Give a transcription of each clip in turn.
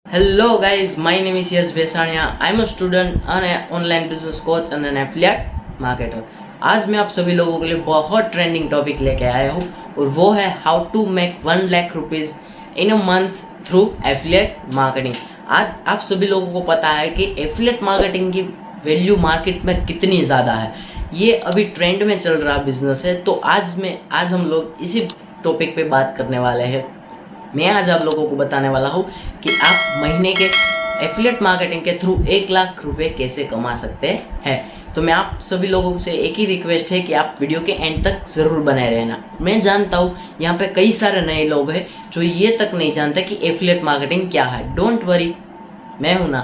Hello guys, my name is Yash Besania. I'm a student and an online business coach and an affiliate marketer. आज मैं आप सभी लोगों के लिए बहुत ट्रेंडिंग टॉपिक लेके आया हूँ और वो है how to make 1 lakh rupees in a month through affiliate marketing. आज आप सभी लोगों को पता है कि एफिलिएट मार्केटिंग की वैल्यू मार्केट में कितनी ज़्यादा है। ये अभी ट्रेंड में चल रहा बिजनेस है। तो आज हम लोग इसी टॉपिक पे बात करने वाले हैं। मैं आज आप लोगों को बताने वाला हूँ कि आप महीने के एफिलिएट मार्केटिंग के थ्रू 1 लाख रुपए कैसे कमा सकते हैं। तो मैं आप सभी लोगों से एक ही रिक्वेस्ट है कि आप वीडियो के एंड तक ज़रूर बने रहना। मैं जानता हूँ यहाँ पे कई सारे नए लोग हैं जो ये तक नहीं जानते कि एफिलिएट मार्केटिंग क्या है। डोंट वरी, मैं हूँ ना।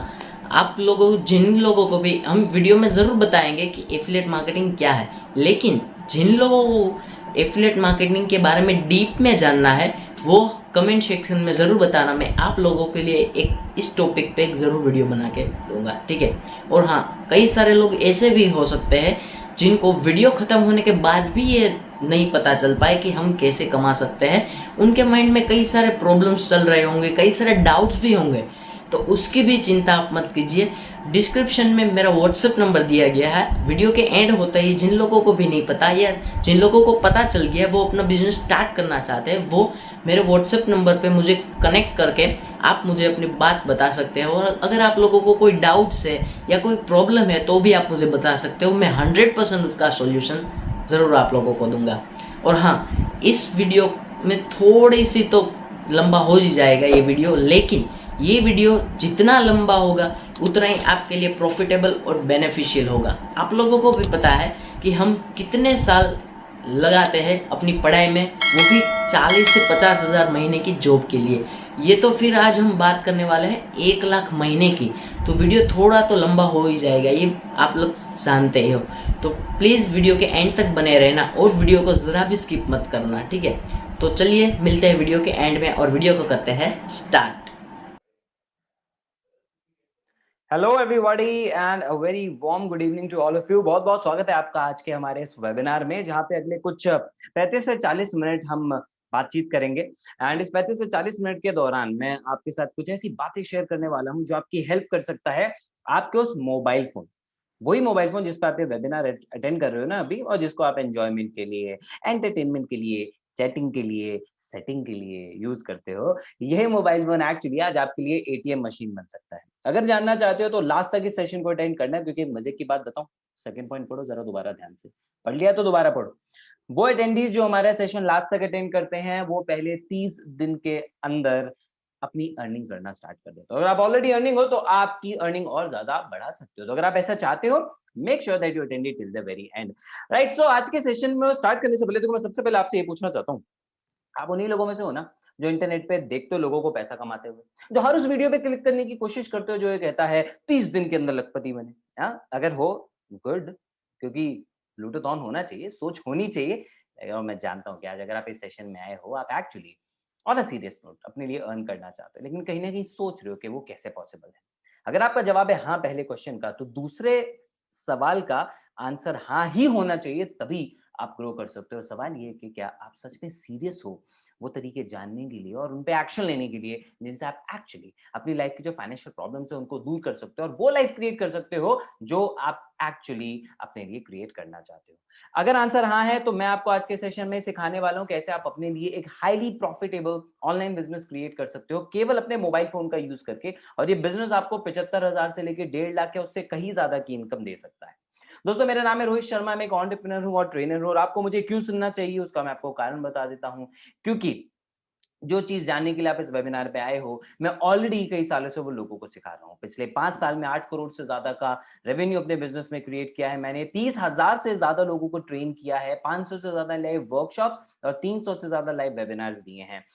आप लोगों जिन लोगों को भी हम वीडियो में ज़रूर बताएंगे कि एफिलिएट मार्केटिंग क्या है, लेकिन जिन लोगों को एफिलिएट मार्केटिंग के बारे में डीप में जानना है वो कमेंट सेक्शन में ज़रूर बताना। मैं आप लोगों के लिए एक इस टॉपिक पे एक ज़रूर वीडियो बना के दूंगा, ठीक है। और हाँ, कई सारे लोग ऐसे भी हो सकते हैं जिनको वीडियो ख़त्म होने के बाद भी ये नहीं पता चल पाए कि हम कैसे कमा सकते हैं। उनके माइंड में कई सारे प्रॉब्लम्स चल रहे होंगे, कई सारे डाउट्स भी होंगे, तो उसकी भी चिंता आप मत कीजिए। डिस्क्रिप्शन में मेरा व्हाट्सएप नंबर दिया गया है। वीडियो के एंड होता ही जिन लोगों को भी नहीं पता या जिन लोगों को पता चल गया वो अपना बिजनेस स्टार्ट करना चाहते हैं, वो मेरे व्हाट्सएप नंबर पे मुझे कनेक्ट करके आप मुझे अपनी बात बता सकते हैं। और अगर आप लोगों को कोई डाउट्स है या कोई प्रॉब्लम है तो भी आप मुझे बता सकते हो। मैं 100% उसका सॉल्यूशन ज़रूर आप लोगों को दूंगा। और हाँ, इस वीडियो में थोड़ी सी तो लंबा हो ही जाएगा ये वीडियो, लेकिन ये वीडियो जितना लंबा होगा उतना ही आपके लिए प्रॉफिटेबल और बेनिफिशियल होगा। आप लोगों को भी पता है कि हम कितने साल लगाते हैं अपनी पढ़ाई में, वो भी 40 से 50 हज़ार महीने की जॉब के लिए। ये तो फिर आज हम बात करने वाले हैं 1 लाख महीने की, तो वीडियो थोड़ा तो लंबा हो ही जाएगा, ये आप लोग जानते ही हो। तो प्लीज़ वीडियो के एंड तक बने रहना और वीडियो को ज़रा भी स्किप मत करना, ठीक है। तो चलिए मिलते हैं वीडियो के एंड में और वीडियो को करते हैं start. Hello everybody and a very warm good evening to all of you. बहुत बहुत स्वागत है आपका आज के हमारे इस वेबिनार में, जहां पे अगले कुछ 35 से 40 मिनट हम बातचीत करेंगे। एंड इस 35 से 40 मिनट के दौरान मैं आपके साथ कुछ ऐसी बातें शेयर करने वाला हूं जो आपकी हेल्प कर सकता है आपके उस मोबाइल फोन, वही मोबाइल फोन जिस पर आप ये वेबिनार अटेंड कर रहे हो ना अभी, और जिसको आप एंजॉयमेंट के लिए, एंटरटेनमेंट के लिए, चैटिंग के लिए, सेटिंग के लिए यूज करते हो। यही मोबाइल फोन एक्चुअली आज आपके लिए एटीएम मशीन बन सकता है। अगर जानना चाहते हो तो लास्ट तक इस सेशन को अटेंड करना है, क्योंकि मजे की बात बताऊं, सेकंड पॉइंट पढ़ो जरा दोबारा ध्यान से, पढ़ लिया तो दोबारा पढ़ो। वो अटेंडीज जो हमारा सेशन लास्ट तक अटेंड करते हैं वो पहले 30 दिन के अंदर अपनी अर्निंग करना स्टार्ट कर देते हो। अगर आप ऑलरेडी अर्निंग हो तो आपकी अर्निंग और ज्यादा बढ़ा सकते हो। तो अगर आप ऐसा चाहते हो, make sure that you attend it till the very end. Right, so आज के सेशन में स्टार्ट करने से पहले तो मैं सबसे पहले आपसे ये पूछना चाहता हूँ, आप उन्हीं लोगों में से हो ना जो इंटरनेट पे देखते हो लोगों को पैसा कमाते हुए, जो हर उस वीडियो पे क्लिक करने की कोशिश करते हो जो ये कहता है 30 दिन के अंदर लखपति बने। हाँ, अगर हो गुड, क्योंकि ब्लूटूथ ऑन होना चाहिए, सोच होनी चाहिए। और मैं जानता हूँ कि आज अगर आप इस सेशन में आए हो, आप actually on a serious note अपने लिए अर्न करना चाहते हो, लेकिन कहीं ना कहीं सोच रहे हो कि वो कैसे पॉसिबल है। अगर आपका जवाब है हाँ पहले क्वेश्चन का, तो दूसरे सवाल का आंसर हाँ ही होना चाहिए, तभी आप ग्रो कर सकते हो। सवाल ये है कि क्या आप सच में सीरियस हो वो तरीके जानने के लिए और उन पे एक्शन लेने के लिए जिनसे आप एक्चुअली अपनी लाइफ की जो फाइनेंशियल प्रॉब्लम्स है उनको दूर कर सकते हो और वो लाइफ क्रिएट कर सकते हो जो आप एक्चुअली अपने लिए क्रिएट करना चाहते हो। अगर आंसर हाँ है तो मैं आपको आज के सेशन में सिखाने वाला हूं कैसे आप अपने लिए एक highly profitable online business create कर सकते हो केवल अपने मोबाइल फोन का यूज करके। और ये बिजनेस आपको 75,000 से लेकर 1.5 लाख या उससे कहीं ज्यादा की इनकम दे सकता है। दोस्तों, मेरा नाम है रोहित शर्मा, मैं एक एंटरप्रेन्योर हूं और ट्रेनर हूं। और आपको मुझे क्यों सुनना चाहिए उसका मैं आपको कारण बता देता हूं। क्योंकि जो चीज जानने के लिए आप इस वेबिनार पे आए हो, मैं ऑलरेडी कई सालों से वो लोगों को सिखा रहा हूँ। पिछले 5 साल में 8 करोड़ से ज्यादा का रेवेन्यू अपने बिजनेस में क्रिएट किया है। मैंने 30,000 से ज्यादा लोगों को ट्रेन किया है, 500 से ज्यादा लाइव वर्कशॉप्स और 300 से ज्यादा लाइव वेबिनार्स दिए हैं।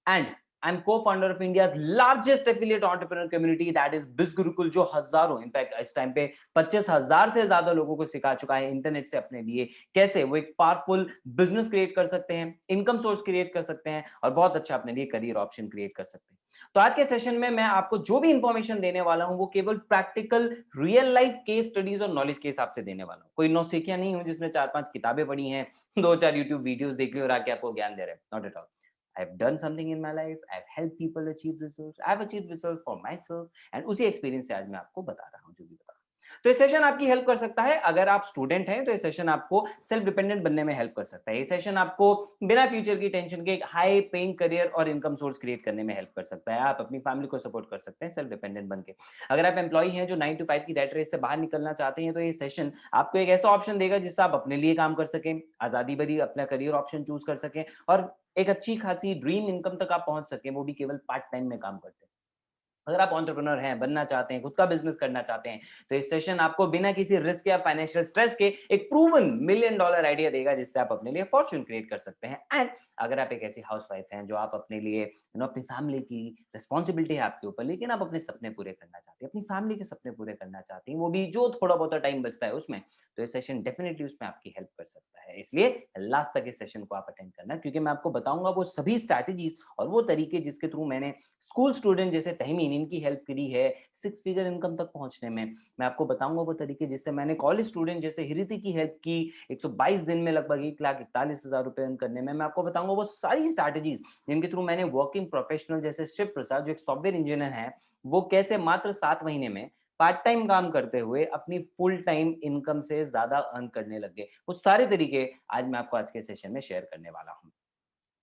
And I'm co-founder of India's largest affiliate entrepreneur community, that is BizGurukul, जो हजारों, इनफैक्ट इस टाइम पे 25,000 से ज्यादा लोगों को सिखा चुका है इंटरनेट से अपने लिए कैसे वो एक पावरफुल बिजनेस क्रिएट कर सकते हैं, इनकम सोर्स क्रिएट कर सकते हैं और बहुत अच्छा अपने लिए करियर ऑप्शन क्रिएट कर सकते हैं। तो आज के सेशन में मैं आपको जो भी इंफॉर्मेशन देने वाला हूं वो केवल practical real life case studies और नॉलेज के हिसाब से देने वाला हूं। कोई नौसिखिया नहीं हूं जिसमें 4-5 किताबें पढ़ी हैं, 2-4 यूट्यूब वीडियोस देख ली और आके आपको ज्ञान दे रहे हैं। Not at all. I've done something in my life, I've helped people achieve results, I've achieved results for myself, and उसी एक्सपीरियंस से आज मैं आपको बता रहा हूँ जो भी बता रहा हूँ। तो ये सेशन आपकी हेल्प कर सकता है। अगर आप स्टूडेंट हैं तो ये सेशन आपको सेल्फ डिपेंडेंट बनने में हेल्प कर सकता है। ये सेशन आपको बिना फ्यूचर की टेंशन के एक हाई पेइंग करियर और इनकम सोर्स क्रिएट करने में हेल्प कर सकता है। आप अपनी फैमिली को सपोर्ट कर सकते हैं सेल्फ डिपेंडेंट बन के। अगर आप एम्प्लॉई हैं जो 9 टू 5 की रैट रेस से बाहर निकलना चाहते हैं तो ये सेशन आपको एक ऐसा ऑप्शन देगा जिससे आप अपने लिए काम कर सकें, आजादी भरी अपना करियर ऑप्शन चूज कर सकें और एक अच्छी खासी ड्रीम इनकम तक आप पहुंच सकें, वो भी केवल पार्ट टाइम में काम करते हैं। अगर आप एंटरप्रेन्योर हैं, बनना चाहते हैं, खुद का बिजनेस करना चाहते हैं, तो इस सेशन आपको बिना किसी रिस्क या फाइनेंशियल स्ट्रेस के एक प्रूवन मिलियन डॉलर आइडिया देगा जिससे आप अपने लिए फॉर्च्यून क्रिएट कर सकते हैं। एंड अगर आप एक ऐसी हाउसवाइफ हैं जो आप अपने लिए अपनी फैमिली की रिस्पॉन्सिबिलिटी है आपके ऊपर, लेकिन आप अपने सपने पूरे करना चाहते हैं, अपनी फैमिली के सपने पूरे करना चाहती हैं, वो भी जो थोड़ा बहुत टाइम बचता है उसमें, तो ये सेशन डेफिनेटली उसमें आपकी हेल्प कर सकता है। इसलिए लास्ट तक इस सेशन को आप अटेंड करना, क्योंकि मैं आपको बताऊंगा वो सभी स्ट्रैटेजीज और वो तरीके जिसके थ्रू मैंने स्कूल स्टूडेंट जैसे तहमीन इनकी हेल्प करी है 6 फिगर इनकम तक पहुंचने में। मैं आपको बताऊंगा वो तरीके जिससे मैंने कॉलेज स्टूडेंट जैसे हिरिति की हेल्प की 122 दिन में लगभग 1,41,000 रुपए अर्न करने में। मैं आपको बताऊंगा वो सारी स्ट्रैटेजीज जिनके थ्रू मैंने वर्किंग प्रोफेशनल जैसे शिव प्रसाद जो एक सॉफ्टवेयर इंजीनियर है, वो कैसे मात्र 7 महीने में पार्ट टाइम काम करते हुए अपनी फुल टाइम इनकम से ज्यादा अर्न करने लग गए। वो सारे तरीके आज मैं आपको आज के सेशन में शेयर करने वाला हूं।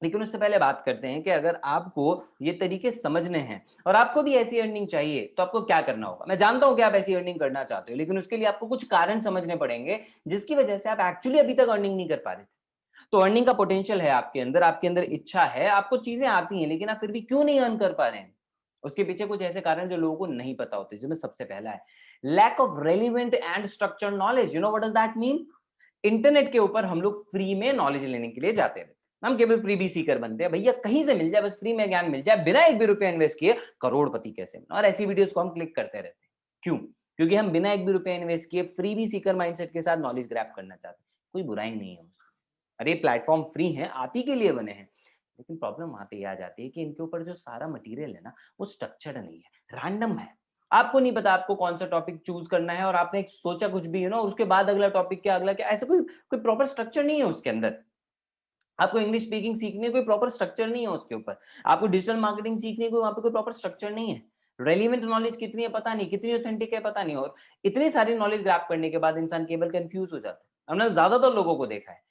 लेकिन उससे पहले बात करते हैं कि अगर आपको ये तरीके समझने हैं और आपको भी ऐसी अर्निंग चाहिए तो आपको क्या करना होगा। मैं जानता हूं कि आप ऐसी अर्निंग करना चाहते हो, लेकिन उसके लिए आपको कुछ कारण समझने पड़ेंगे जिसकी वजह से आप एक्चुअली अभी तक अर्निंग नहीं कर पा रहे थे। तो अर्निंग का पोटेंशियल है आपके अंदर इच्छा है, आपको चीजें आती हैं, लेकिन आप फिर भी क्यों नहीं अर्न कर पा रहे हैं। उसके पीछे कुछ ऐसे कारण जो लोगों को नहीं पता होते, जिसमें सबसे पहला है lack of relevant and structure knowledge. You know what does that mean. Internet के ऊपर हम लोग फ्री में नॉलेज लेने के लिए जाते रहते हैं, हम केवल फ्री बी सीकर बनते हैं, भैया कहीं से मिल जाए, बस फ्री में ज्ञान मिल जाए, बिना एक भी रुपया इन्वेस्ट किए करोड़पति कैसे बना, और ऐसी वीडियोस को हम क्लिक करते रहते हैं। क्यों? क्योंकि हम बिना एक भी रुपया इन्वेस्ट किए फ्री बी सीकर माइंडसेट के साथ नॉलेज ग्रैब करना चाहते हैं। कोई बुराई नहीं है उसमें, अरे प्लेटफॉर्म फ्री है, आप ही के लिए बने हैं। लेकिन प्रॉब्लम वहां पे ये आ जाती है कि इनके ऊपर जो सारा मटेरियल है ना, वो स्ट्रक्चर्ड नहीं है, रैंडम है। आपको नहीं पता आपको कौन सा टॉपिक चूज करना है, और आपने एक सोचा कुछ भी है ना, उसके बाद अगला टॉपिक क्या, अगला क्या, ऐसा कोई कोई प्रॉपर स्ट्रक्चर नहीं है उसके अंदर। आपको इंग्लिश स्पीकिंग सीखनी है, कोई प्रॉपर स्ट्रक्चर नहीं है उसके ऊपर। आपको डिजिटल मार्केटिंग सीखनी है, कोई वहां पे कोई प्रॉपर स्ट्रक्चर नहीं है। रेलिवेंट नॉलेज कितनी है पता नहीं, कितनी ऑथेंटिक है पता नहीं, और इतनी सारी नॉलेज ग्रैब करने के बाद इंसान केवल कंफ्यूज हो जाता है। हमने ज्यादातर लोगों को देखा है,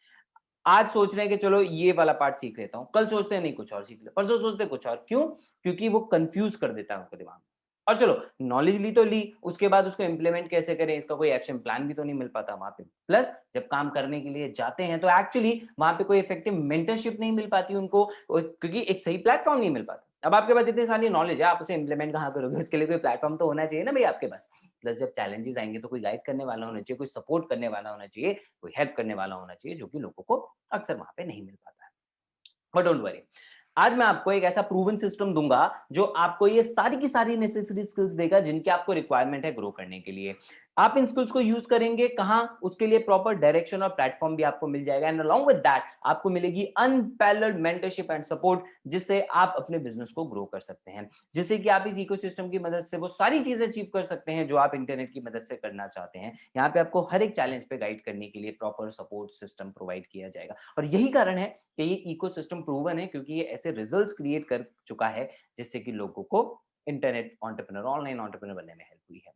आज सोच रहे हैं कि चलो ये वाला पार्ट सीख लेता हूं, कल सोचते हैं नहीं कुछ और सीख ले, परसों सोचते हैं कुछ और। क्यों? क्योंकि वो कंफ्यूज कर देता है उनके दिमाग में। और चलो नॉलेज ली तो ली, उसके बाद उसको इंप्लीमेंट कैसे करें, इसका कोई एक्शन प्लान भी तो नहीं मिल पाता वहां पे। प्लस जब काम करने के लिए जाते हैं तो एक्चुअली वहां पे कोई इफेक्टिव मेंटरशिप नहीं मिल पाती उनको, क्योंकि एक सही प्लेटफॉर्म नहीं मिल पाता। अब आपके पास इतनी सारी नॉलेज है, आप उसे इंप्लीमेंट कहाँ करोगे? उसके लिए कोई प्लेटफॉर्म तो होना चाहिए ना भाई आपके पास। प्लस जब चैलेंजेस आएंगे तो कोई गाइड करने वाला होना चाहिए, कोई सपोर्ट करने वाला होना चाहिए, कोई हेल्प करने वाला होना चाहिए, जो कि लोगों को अक्सर वहां पे नहीं मिल पाता है। बट डोंट वरी, आज मैं आपको एक ऐसा प्रूवन सिस्टम दूंगा जो आपको ये सारी की सारी नेसेसरी स्किल्स देगा जिनकी आपको रिक्वायरमेंट है ग्रो करने के लिए। आप इन स्किल्स को यूज करेंगे कहां, उसके लिए प्रॉपर डायरेक्शन और प्लेटफॉर्म भी आपको मिल जाएगा। एंड अलोंग विद दैट आपको मिलेगी अनपैरेलल्ड मेंटरशिप एंड सपोर्ट, जिससे आप अपने बिजनेस को ग्रो कर सकते हैं, जिससे कि आप इस इकोसिस्टम की मदद से वो सारी चीजें अचीव कर सकते हैं जो आप इंटरनेट की मदद से करना चाहते हैं। यहाँ पे आपको हर एक चैलेंज पे गाइड करने के लिए प्रॉपर सपोर्ट सिस्टम प्रोवाइड किया जाएगा, और यही कारण है कि ये इकोसिस्टम प्रूवन है, क्योंकि ये ऐसे रिजल्ट्स क्रिएट कर चुका है जिससे कि लोगों को इंटरनेट एंटरप्रेन्योर, ऑनलाइन एंटरप्रेन्योर बनने में हेल्प हुई है।